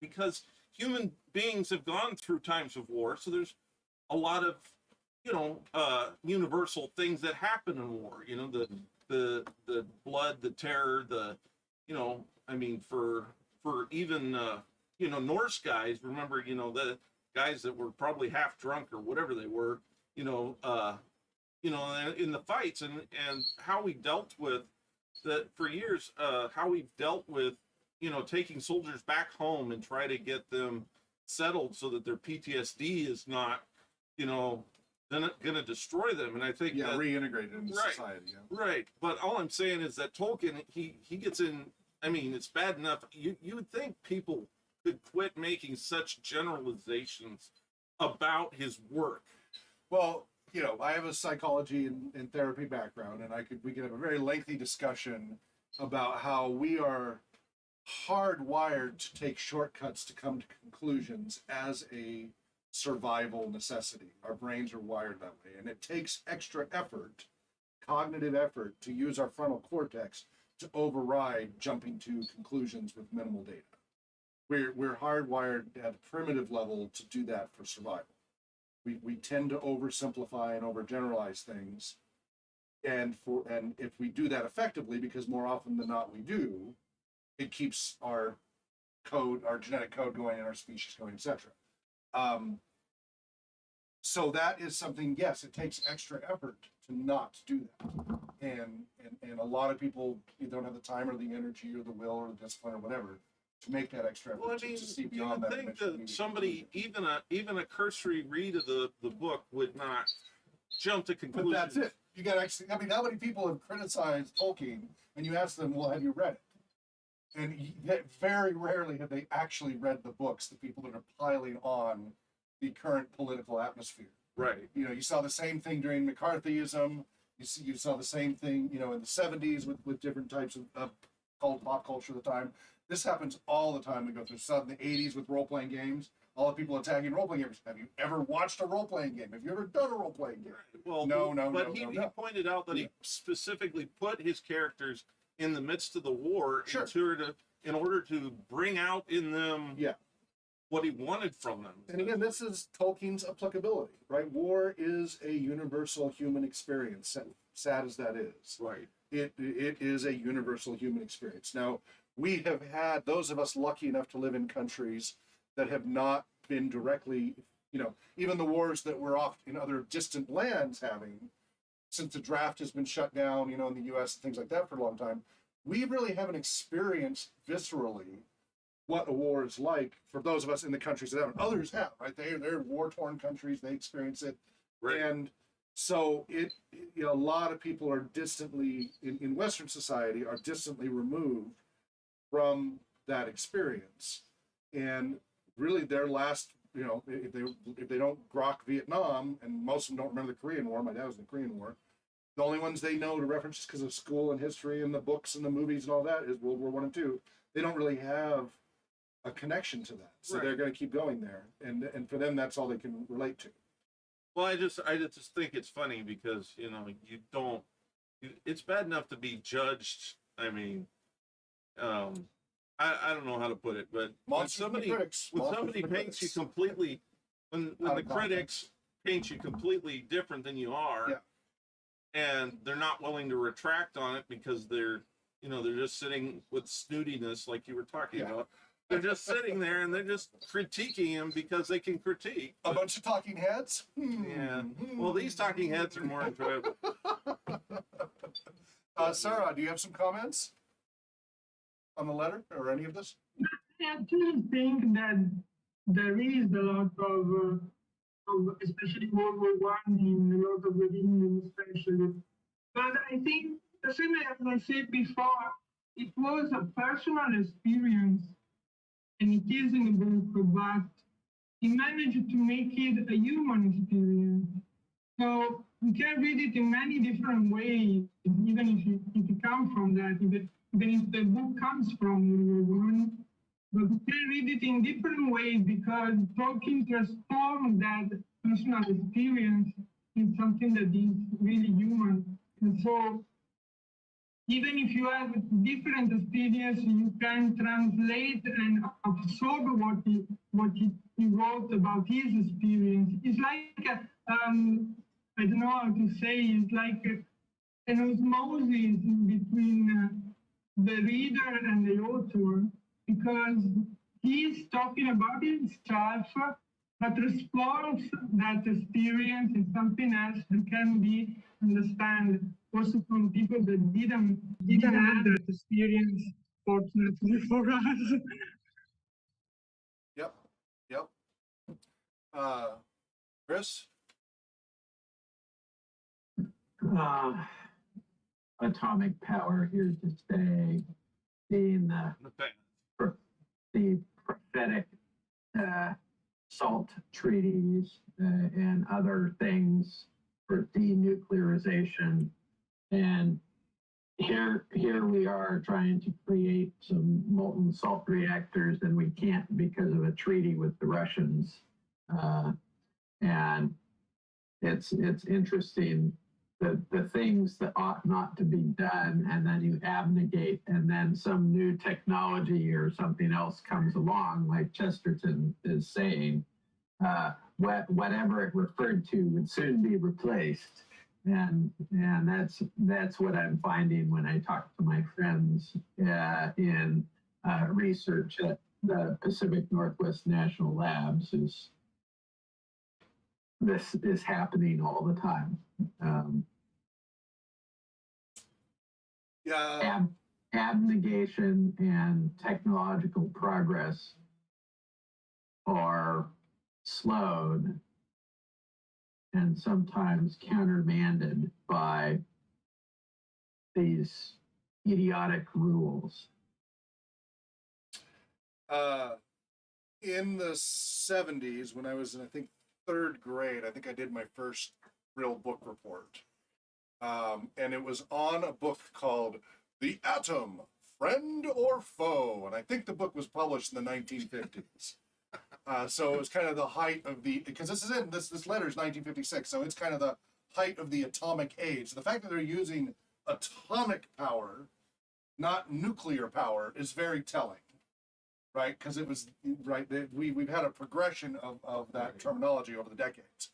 [SPEAKER 4] because human beings have gone through times of war. So there's a lot of, universal things that happen in war, the blood, the terror, for even, Norse guys, remember, the guys that were probably half drunk or whatever they were, in the fights, and how we dealt with that for years, how we've dealt with, taking soldiers back home and try to get them settled so that their PTSD is not, then it's going to destroy them. And I think that,
[SPEAKER 1] reintegrated into
[SPEAKER 4] right,
[SPEAKER 1] society. Yeah.
[SPEAKER 4] Right. But all I'm saying is that Tolkien, he gets in. I mean, it's bad enough. You would think people could quit making such generalizations about his work.
[SPEAKER 1] Well, I have a psychology and therapy background, and we could have a very lengthy discussion about how we are hardwired to take shortcuts to come to conclusions as a survival necessity. Our brains are wired that way, and it takes extra effort, cognitive effort, to use our frontal cortex to override jumping to conclusions with minimal data. We're hardwired at a primitive level to do that for survival. We tend to oversimplify and overgeneralize things, and if we do that effectively, because more often than not we do, it keeps our genetic code going and our species going, etc. So that is something. Yes, it takes extra effort to not do that, and a lot of people don't have the time or the energy or the will or the discipline or whatever to make that extra effort to see beyond that.
[SPEAKER 4] You would think that somebody, even a cursory read of the book would not jump to conclusions.
[SPEAKER 1] But that's it. You got to actually. I mean, how many people have criticized Tolkien, and you ask them, "Well, have you read it?" And very rarely have they actually read the books. The people that are piling on the current political atmosphere.
[SPEAKER 4] Right.
[SPEAKER 1] You saw the same thing during McCarthyism. You saw the same thing, in the 70s with different types of pop culture at the time. This happens all the time. We go through in the 80s with role-playing games. All the people attacking role-playing games. Have you ever watched a role-playing game? Have you ever done a role-playing game?
[SPEAKER 4] Well,
[SPEAKER 1] no.
[SPEAKER 4] But he pointed out that he specifically put his characters in the midst of the war in order to bring out in them what he wanted from them.
[SPEAKER 1] And again, this is Tolkien's applicability, right? War is a universal human experience, sad as that is.
[SPEAKER 4] Right.
[SPEAKER 1] It is a universal human experience. Now, we have had, those of us lucky enough to live in countries that have not been directly, even the wars that we're off in other distant lands having, since the draft has been shut down, in the US and things like that for a long time, we really haven't experienced viscerally what a war is like for those of us in the countries that haven't. Others have, right? They're war-torn countries, they experience it.
[SPEAKER 4] Right.
[SPEAKER 1] And so a lot of people are distantly, in Western society, are distantly removed from that experience. And really their last, if they don't grok Vietnam, and most of them don't remember the Korean War, my dad was in the Korean War, the only ones they know to reference just because of school and history and the books and the movies and all that is World War I and II. They don't really have a connection to that. So they're going to keep going there. And for them, that's all they can relate to.
[SPEAKER 4] Well, I just think it's funny because, it's bad enough to be judged. I mean, I don't know how to put it, but when somebody paints you completely, when the critics paint you completely different than you are, and they're not willing to retract on it because they're just sitting with snootiness like you were talking about. They're just sitting there and they're just critiquing him because they can critique.
[SPEAKER 1] A bunch of talking heads?
[SPEAKER 4] Yeah. Well, these talking heads are more enjoyable.
[SPEAKER 1] Sarah, do you have some comments on the letter or any of this?
[SPEAKER 2] I actually think that there is a lot of especially World War I in a lot of the Rings, especially. But I think, the same as I said before, it was a personal experience, and it is in the book, but he managed to make it a human experience. So you can read it in many different ways, even if you come from that, even if the book comes from World War One. But you can read it in different ways because Tolkien transformed that personal experience in something that is really human. And so even if you have different experience, you can translate and absorb what he wrote about his experience. It's like I don't know how to say. It's like an osmosis between the reader and the author because he's talking about himself, but responds that experience in something else that can be understood also from people that didn't have that experience, fortunately for us.
[SPEAKER 1] Yep. Yep. Chris?
[SPEAKER 3] Atomic power here to stay, being the prophetic SALT treaties and other things for denuclearization. And here we are trying to create some molten salt reactors, and we can't because of a treaty with the Russians. And it's interesting the things that ought not to be done, and then you abnegate, and then some new technology or something else comes along, like Chesterton is saying. Whatever it referred to would soon be replaced. And that's what I'm finding when I talk to my friends in research at the Pacific Northwest National Labs. Is this is happening all the time?
[SPEAKER 1] Yeah.
[SPEAKER 3] Abnegation and technological progress are slowed and sometimes countermanded by these idiotic rules.
[SPEAKER 1] In the 70s, when I was in, I think, third grade, I think I did my first real book report. And it was on a book called The Atom, Friend or Foe? And I think the book was published in the 1950s. So it was kind of the height of because this letter is 1956, so it's kind of the height of the atomic age. The fact that they're using atomic power, not nuclear power, is very telling, right? Because it was, right, we've had a progression of that terminology over the decades.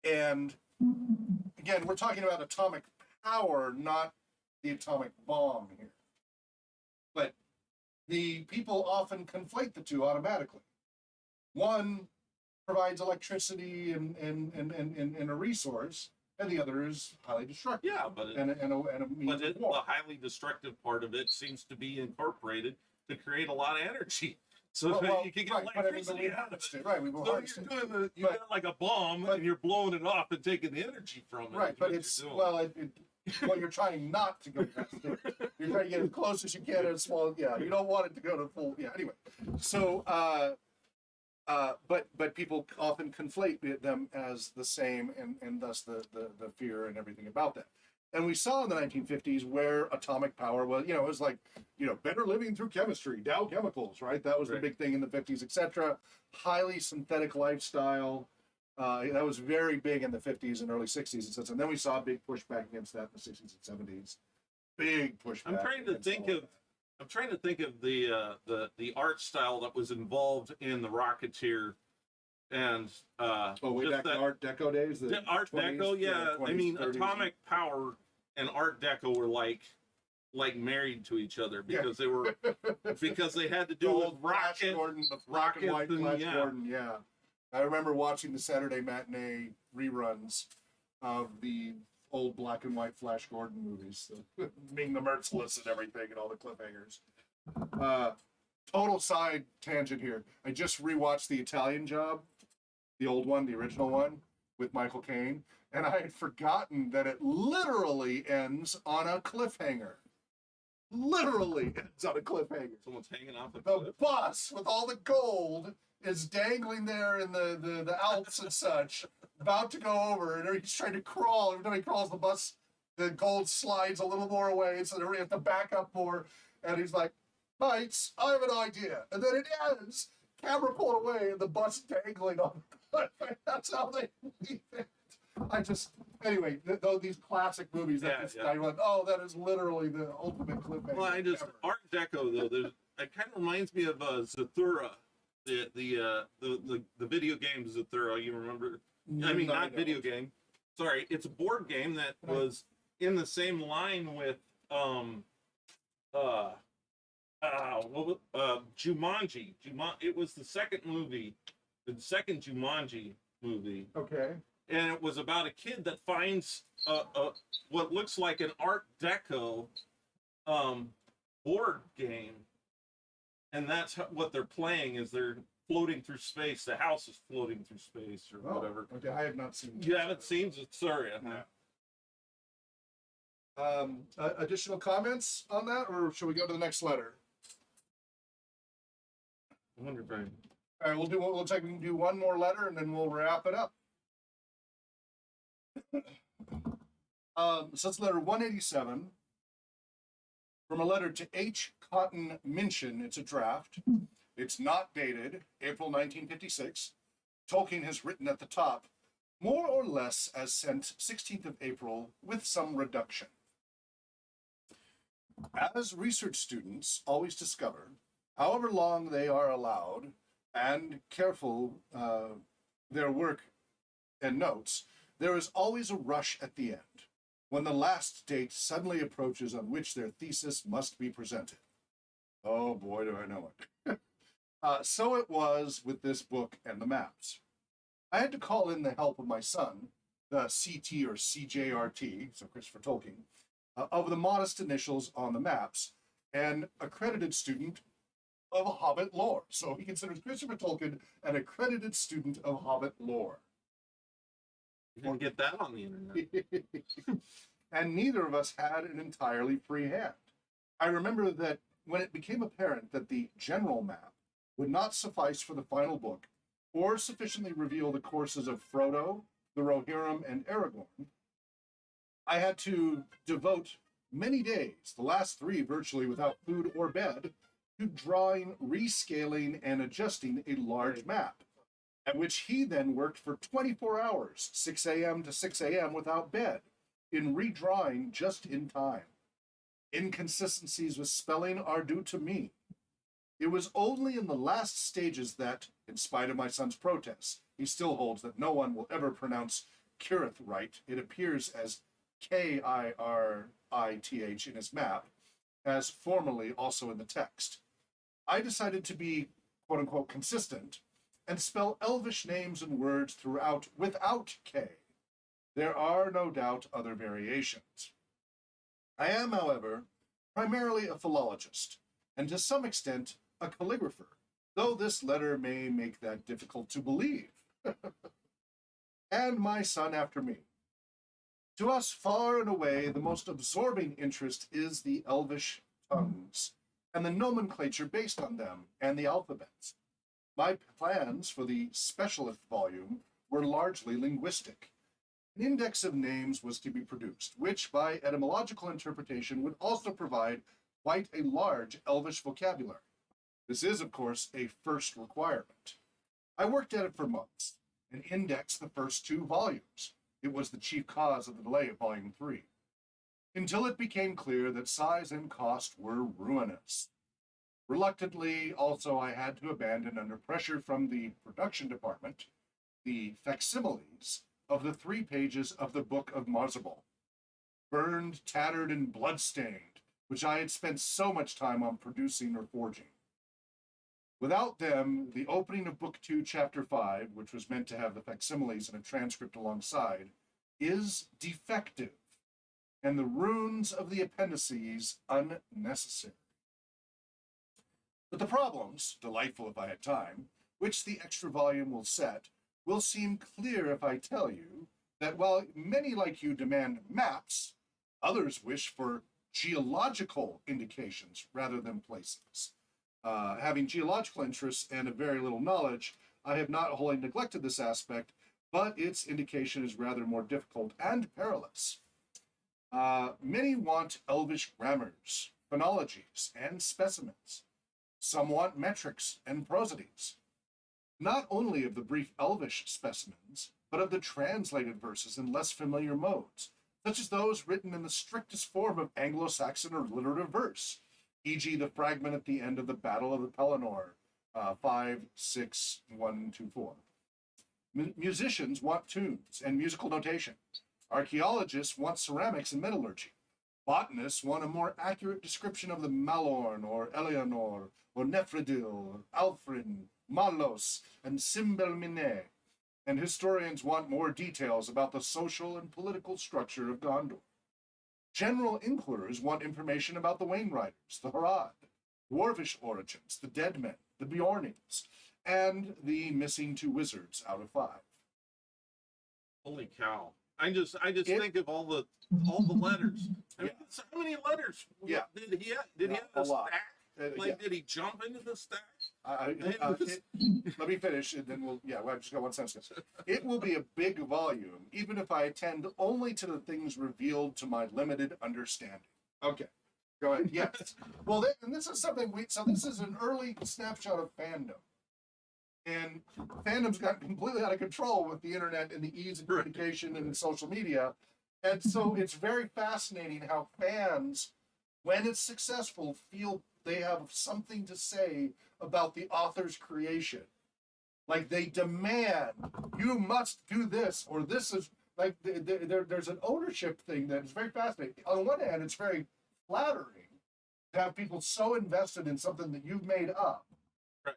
[SPEAKER 1] And again, we're talking about atomic power, not the atomic bomb here. But the people often conflate the two automatically. One provides electricity and a resource, and the other is highly destructive.
[SPEAKER 4] Yeah, but
[SPEAKER 1] and a means of war.
[SPEAKER 4] the highly destructive part of it seems to be incorporated to create a lot of energy, so that you can get electricity out of it.
[SPEAKER 1] Right, we will harness it.
[SPEAKER 4] You got like a bomb, and you're blowing it off and taking the energy from it.
[SPEAKER 1] Right, but it's you're trying not to go to that state. You're trying to get as close as you can at a small. Yeah, you don't want it to go to full. Yeah, anyway. So. But people often conflate them as the same, and thus the fear and everything about that. And we saw in the 1950s where atomic power was, it was like, better living through chemistry, Dow Chemicals, right? That was the big thing in the 50s, etc. Highly synthetic lifestyle. That was very big in the 50s and early 60s, and then we saw a big pushback against that in the 60s and 70s. Big pushback.
[SPEAKER 4] I'm trying to think of the art style that was involved in the Rocketeer, and
[SPEAKER 1] way back in Art Deco days.
[SPEAKER 4] The Art 20s, Deco, yeah. 20s, I mean, 30s. Atomic Power and Art Deco were like married to each other because they were because they had to do with rockets,
[SPEAKER 1] black and white Flash Gordon. Yeah, I remember watching the Saturday matinee reruns of the old black and white Flash Gordon movies, being the Merciless and everything, and all the cliffhangers. Total side tangent here. I just rewatched The Italian Job, the old one, the original one, with Michael Caine, and I had forgotten that it literally ends on a cliffhanger. literally ends on a cliffhanger.
[SPEAKER 4] Someone's hanging off a
[SPEAKER 1] The
[SPEAKER 4] cliff.
[SPEAKER 1] bus with all the gold is dangling there in the Alps and such, about to go over, and he's trying to crawl. Every time he crawls, the bus, the gold slides a little more away, so they have to back up more. And he's like, "Mates, I have an idea." And then it ends. Camera pulled away, and the bus dangling on the cliff. That's how they leave it. Anyway, these classic movies that this guy went, "Oh, that is literally the ultimate cliffhanger."
[SPEAKER 4] Well,
[SPEAKER 1] ever.
[SPEAKER 4] Art Deco though. It kind of reminds me of Zathura, the video game Zathura. You remember? I mean, not video game. Sorry, it's a board game that was in the same line with Jumanji. It was the second movie, the second Jumanji movie.
[SPEAKER 1] Okay.
[SPEAKER 4] And it was about a kid that finds what looks like an Art Deco board game, and that's what they're playing. Is they're floating through space. The house is floating through space or whatever.
[SPEAKER 1] Okay, I have not seen.
[SPEAKER 4] You haven't seen Zathura?
[SPEAKER 1] No. Additional comments on that, or shall we go to the next letter?
[SPEAKER 4] I wonder if I.
[SPEAKER 1] All right, we'll do. We'll take. We can do one more letter, and then we'll wrap it up. So it's letter 187 from a letter to H. Cotton Minchin. It's a draft. It's not dated April 1956. Tolkien has written at the top, more or less as sent 16th of April, with some reduction. As research students always discover, however long they are allowed and careful their work and notes, there is always a rush at the end, when the last date suddenly approaches on which their thesis must be presented. Oh boy, do I know it. So it was with this book and the maps. I had to call in the help of my son, the CT or CJRT, so Christopher Tolkien, of the modest initials on the maps, and accredited student of Hobbit lore. So he considers Christopher Tolkien an accredited student of Hobbit lore.
[SPEAKER 4] You can get that on the internet.
[SPEAKER 1] And neither of us had an entirely free hand. I remember that when it became apparent that the general map would not suffice for the final book, or sufficiently reveal the courses of Frodo, the Rohirrim, and Aragorn, I had to devote many days, the last 3 virtually without food or bed, to drawing, rescaling, and adjusting a large map, at which he then worked for 24 hours, 6 a.m. to 6 a.m. without bed, in redrawing just in time. Inconsistencies with spelling are due to me. It was only in the last stages that, in spite of my son's protests, he still holds that no one will ever pronounce Kirith right. It appears as Kirith in his map, as formerly also in the text. I decided to be, quote-unquote, consistent, and spell Elvish names and words throughout without K. There are no doubt other variations. I am, however, primarily a philologist, and to some extent a calligrapher, though this letter may make that difficult to believe. And my son after me. To us, far and away, the most absorbing interest is the Elvish tongues, and the nomenclature based on them, and the alphabets. My plans for the specialist volume were largely linguistic. An index of names was to be produced, which, by etymological interpretation, would also provide quite a large Elvish vocabulary. This is, of course, a first requirement. I worked at it for months, and indexed the first 2 volumes. It was the chief cause of the delay of Volume 3, until it became clear that size and cost were ruinous. Reluctantly, also, I had to abandon, under pressure from the production department, the facsimiles of the 3 pages of the Book of Marzabal, burned, tattered, and blood-stained, which I had spent so much time on producing or forging. Without them, the opening of Book 2, Chapter 5, which was meant to have the facsimiles and a transcript alongside, is defective, and the runes of the appendices unnecessary. But the problems, delightful if I had time, which the extra volume will set, will seem clear if I tell you that while many like you demand maps, others wish for geological indications rather than places. Having geological interests and a very little knowledge, I have not wholly neglected this aspect, but its indication is rather more difficult and perilous. Many want elvish grammars, phonologies, and specimens. Some want metrics and prosodies. Not only of the brief elvish specimens, but of the translated verses in less familiar modes, such as those written in the strictest form of Anglo-Saxon or alliterative verse, e.g. the fragment at the end of the Battle of the Pelennor, 5, 6, 1 to 4. Musicians want tunes and musical notation. Archaeologists want ceramics and metallurgy. Botanists want a more accurate description of the Malorn or Eleanor or Nephridil or Alfrin, Malos, and Simbelmine. And historians want more details about the social and political structure of Gondor. General inquirers want information about the Wainwriters, the Harad, dwarvish origins, the dead men, the Bjornings, and the missing 2 wizards out of 5.
[SPEAKER 4] Holy cow! I just think of all the letters. I mean, how many letters?
[SPEAKER 1] Yeah.
[SPEAKER 4] Did he have? Did he have
[SPEAKER 1] A
[SPEAKER 4] a
[SPEAKER 1] lot.
[SPEAKER 4] stack? Did he jump into the stack?
[SPEAKER 1] Let me finish, and then I've just got one sentence. It will be a big volume, even if I attend only to the things revealed to my limited understanding. Okay, go ahead. Yes. Well, and this is something so this is an early snapshot of fandom. And fandom's got completely out of control with the internet and the ease of communication and social media. And so it's very fascinating how fans, when it's successful, feel they have something to say about the author's creation. Like they demand, you must do this, or this is like there's an ownership thing that is very fascinating. On one hand, it's very flattering to have people so invested in something that you've made up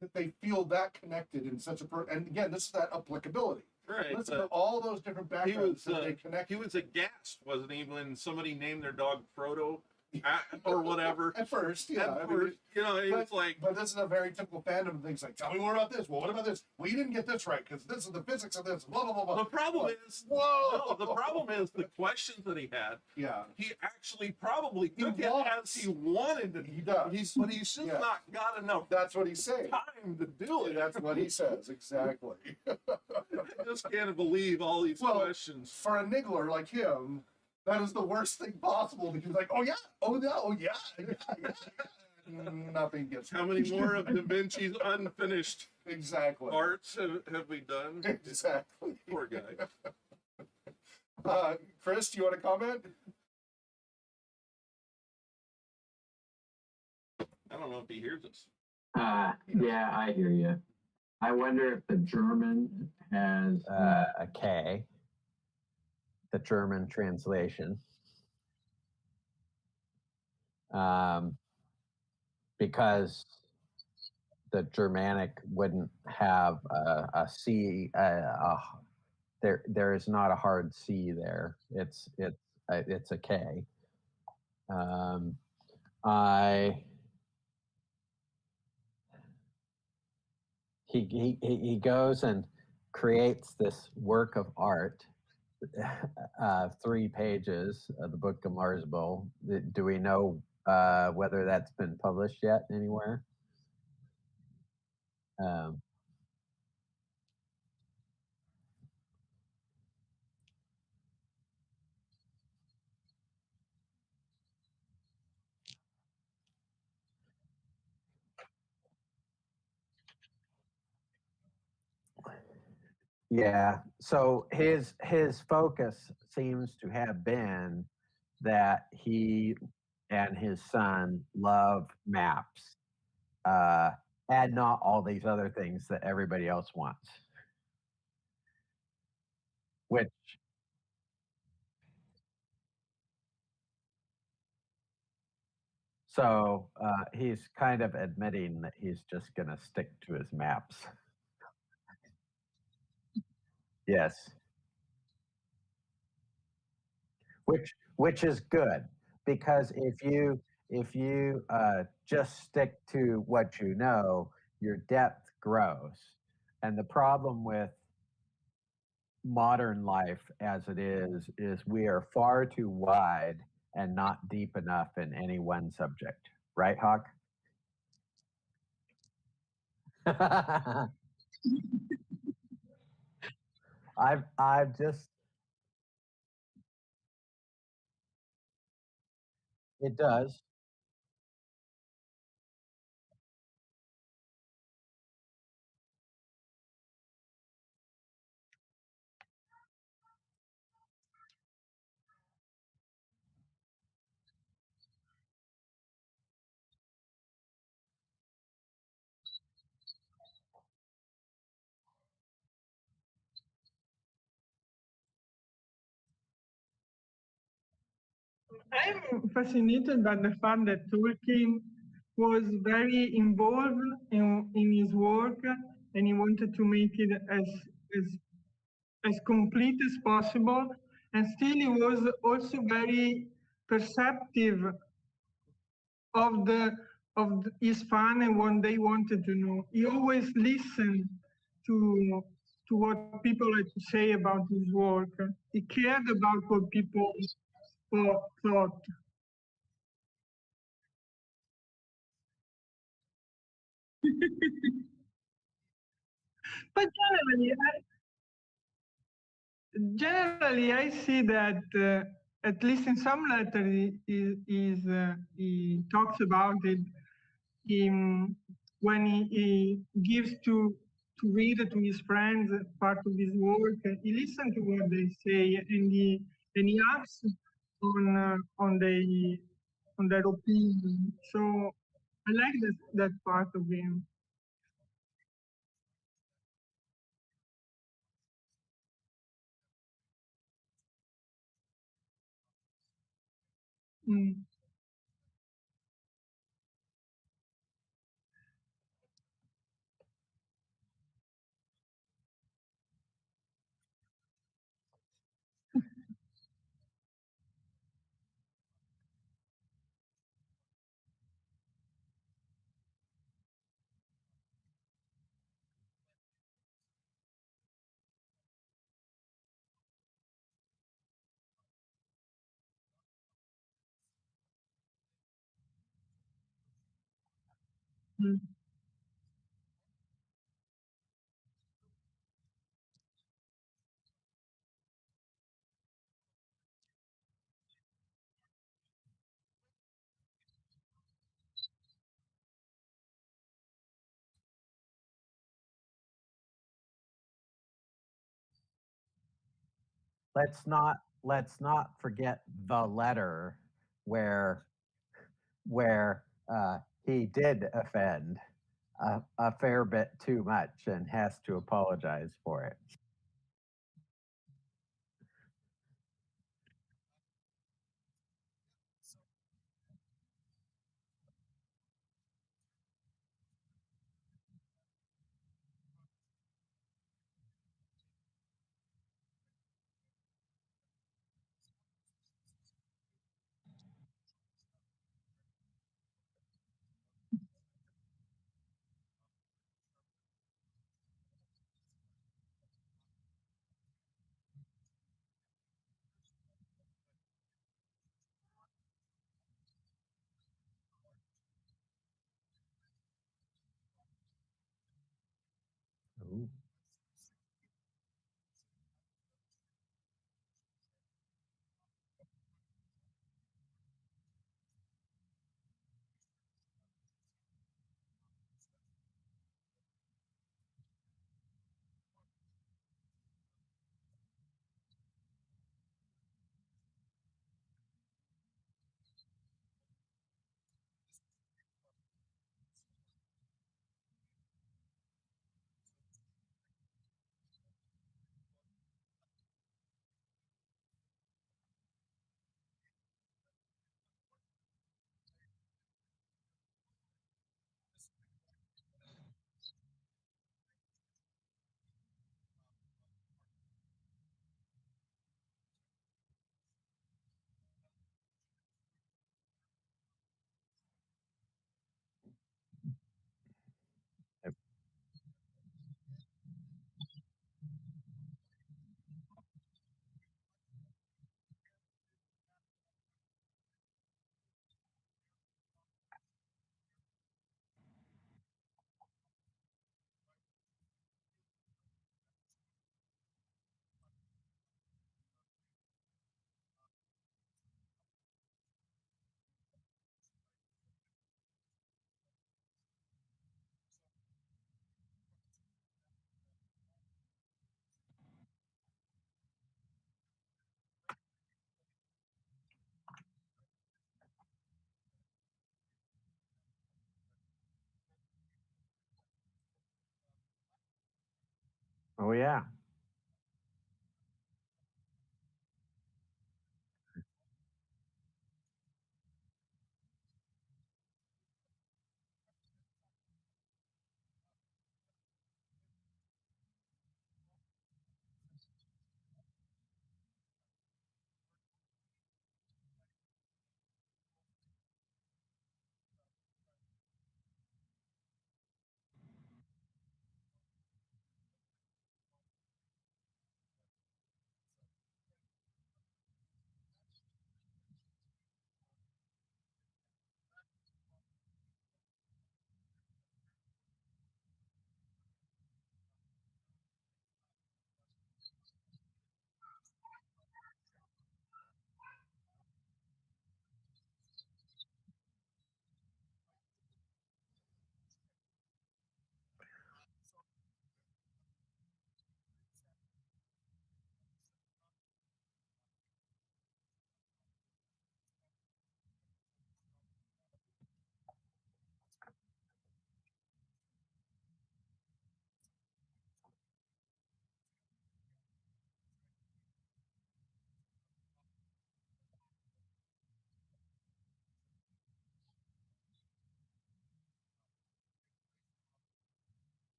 [SPEAKER 1] that they feel that connected in such a and again, this is that applicability.
[SPEAKER 4] Right.
[SPEAKER 1] Listen to all those different backgrounds that they connect.
[SPEAKER 4] He was aghast, wasn't he, when somebody named their dog Frodo? Or whatever.
[SPEAKER 1] At first, yeah.
[SPEAKER 4] At first, he was like...
[SPEAKER 1] But this is a very typical fandom things like, tell me more about this. Well, what about this? Well, you didn't get this right, because this is the physics of this, blah, blah, blah, blah.
[SPEAKER 4] The problem is...
[SPEAKER 1] Whoa!
[SPEAKER 4] No, the problem is the questions that he had.
[SPEAKER 1] Yeah.
[SPEAKER 4] He actually probably took it as he wanted to.
[SPEAKER 1] He does.
[SPEAKER 4] But he's just not got enough
[SPEAKER 1] That's what he's saying.
[SPEAKER 4] time to do it.
[SPEAKER 1] That's what he says, exactly.
[SPEAKER 4] I just can't believe all these questions.
[SPEAKER 1] For a niggler like him, that is the worst thing possible, because like, oh yeah, oh no, oh yeah, yeah. Nothing gets.
[SPEAKER 4] How many more of Da Vinci's unfinished
[SPEAKER 1] exactly
[SPEAKER 4] parts have we done?
[SPEAKER 1] Exactly.
[SPEAKER 4] Poor guy.
[SPEAKER 1] Chris, do you want to comment?
[SPEAKER 4] I don't know if he hears us.
[SPEAKER 3] Yeah, I hear you. I wonder if the German has
[SPEAKER 5] a K, the German translation, because the Germanic wouldn't have a C. There is not a hard C there. It's a K. He goes and creates this work of art, 3 pages of the Book of Marsbow. Do we know whether that's been published yet anywhere? Yeah. So his focus seems to have been that he and his son love maps, and not all these other things that everybody else wants. Which, so he's kind of admitting that he's just going to stick to his maps. Yes. Which is good, because if you just stick to what you know, your depth grows. And the problem with modern life as it is we are far too wide and not deep enough in any one subject. Right, Hawk? I've just it does.
[SPEAKER 2] I'm fascinated by the fact that Tolkien was very involved in his work and he wanted to make it as, as complete as possible. And still, he was also very perceptive of his fan and what they wanted to know. He always listened to what people had to say about his work. He cared about what people thought. But generally, I see that at least in some letters, he talks about it. When he gives to read to his friends part of his work, he listens to what they say and he acts on on their opinion. So I like that part of him. Mm. Mm.
[SPEAKER 5] Let's not forget the letter where where he did offend a fair bit too much and has to apologize for it. Ooh. Oh, yeah.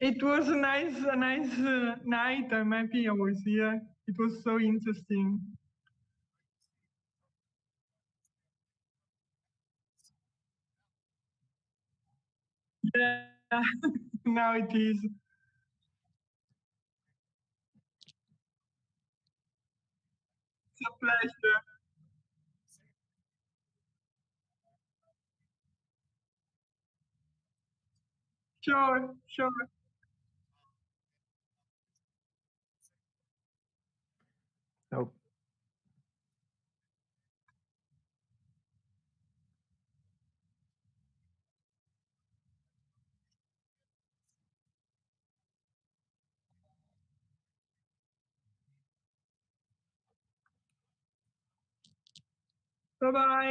[SPEAKER 2] It was a nice night. I'm happy I was here. It was so interesting. Yeah, now it is. It's a pleasure. Sure, sure.
[SPEAKER 5] Nope.
[SPEAKER 2] Bye bye.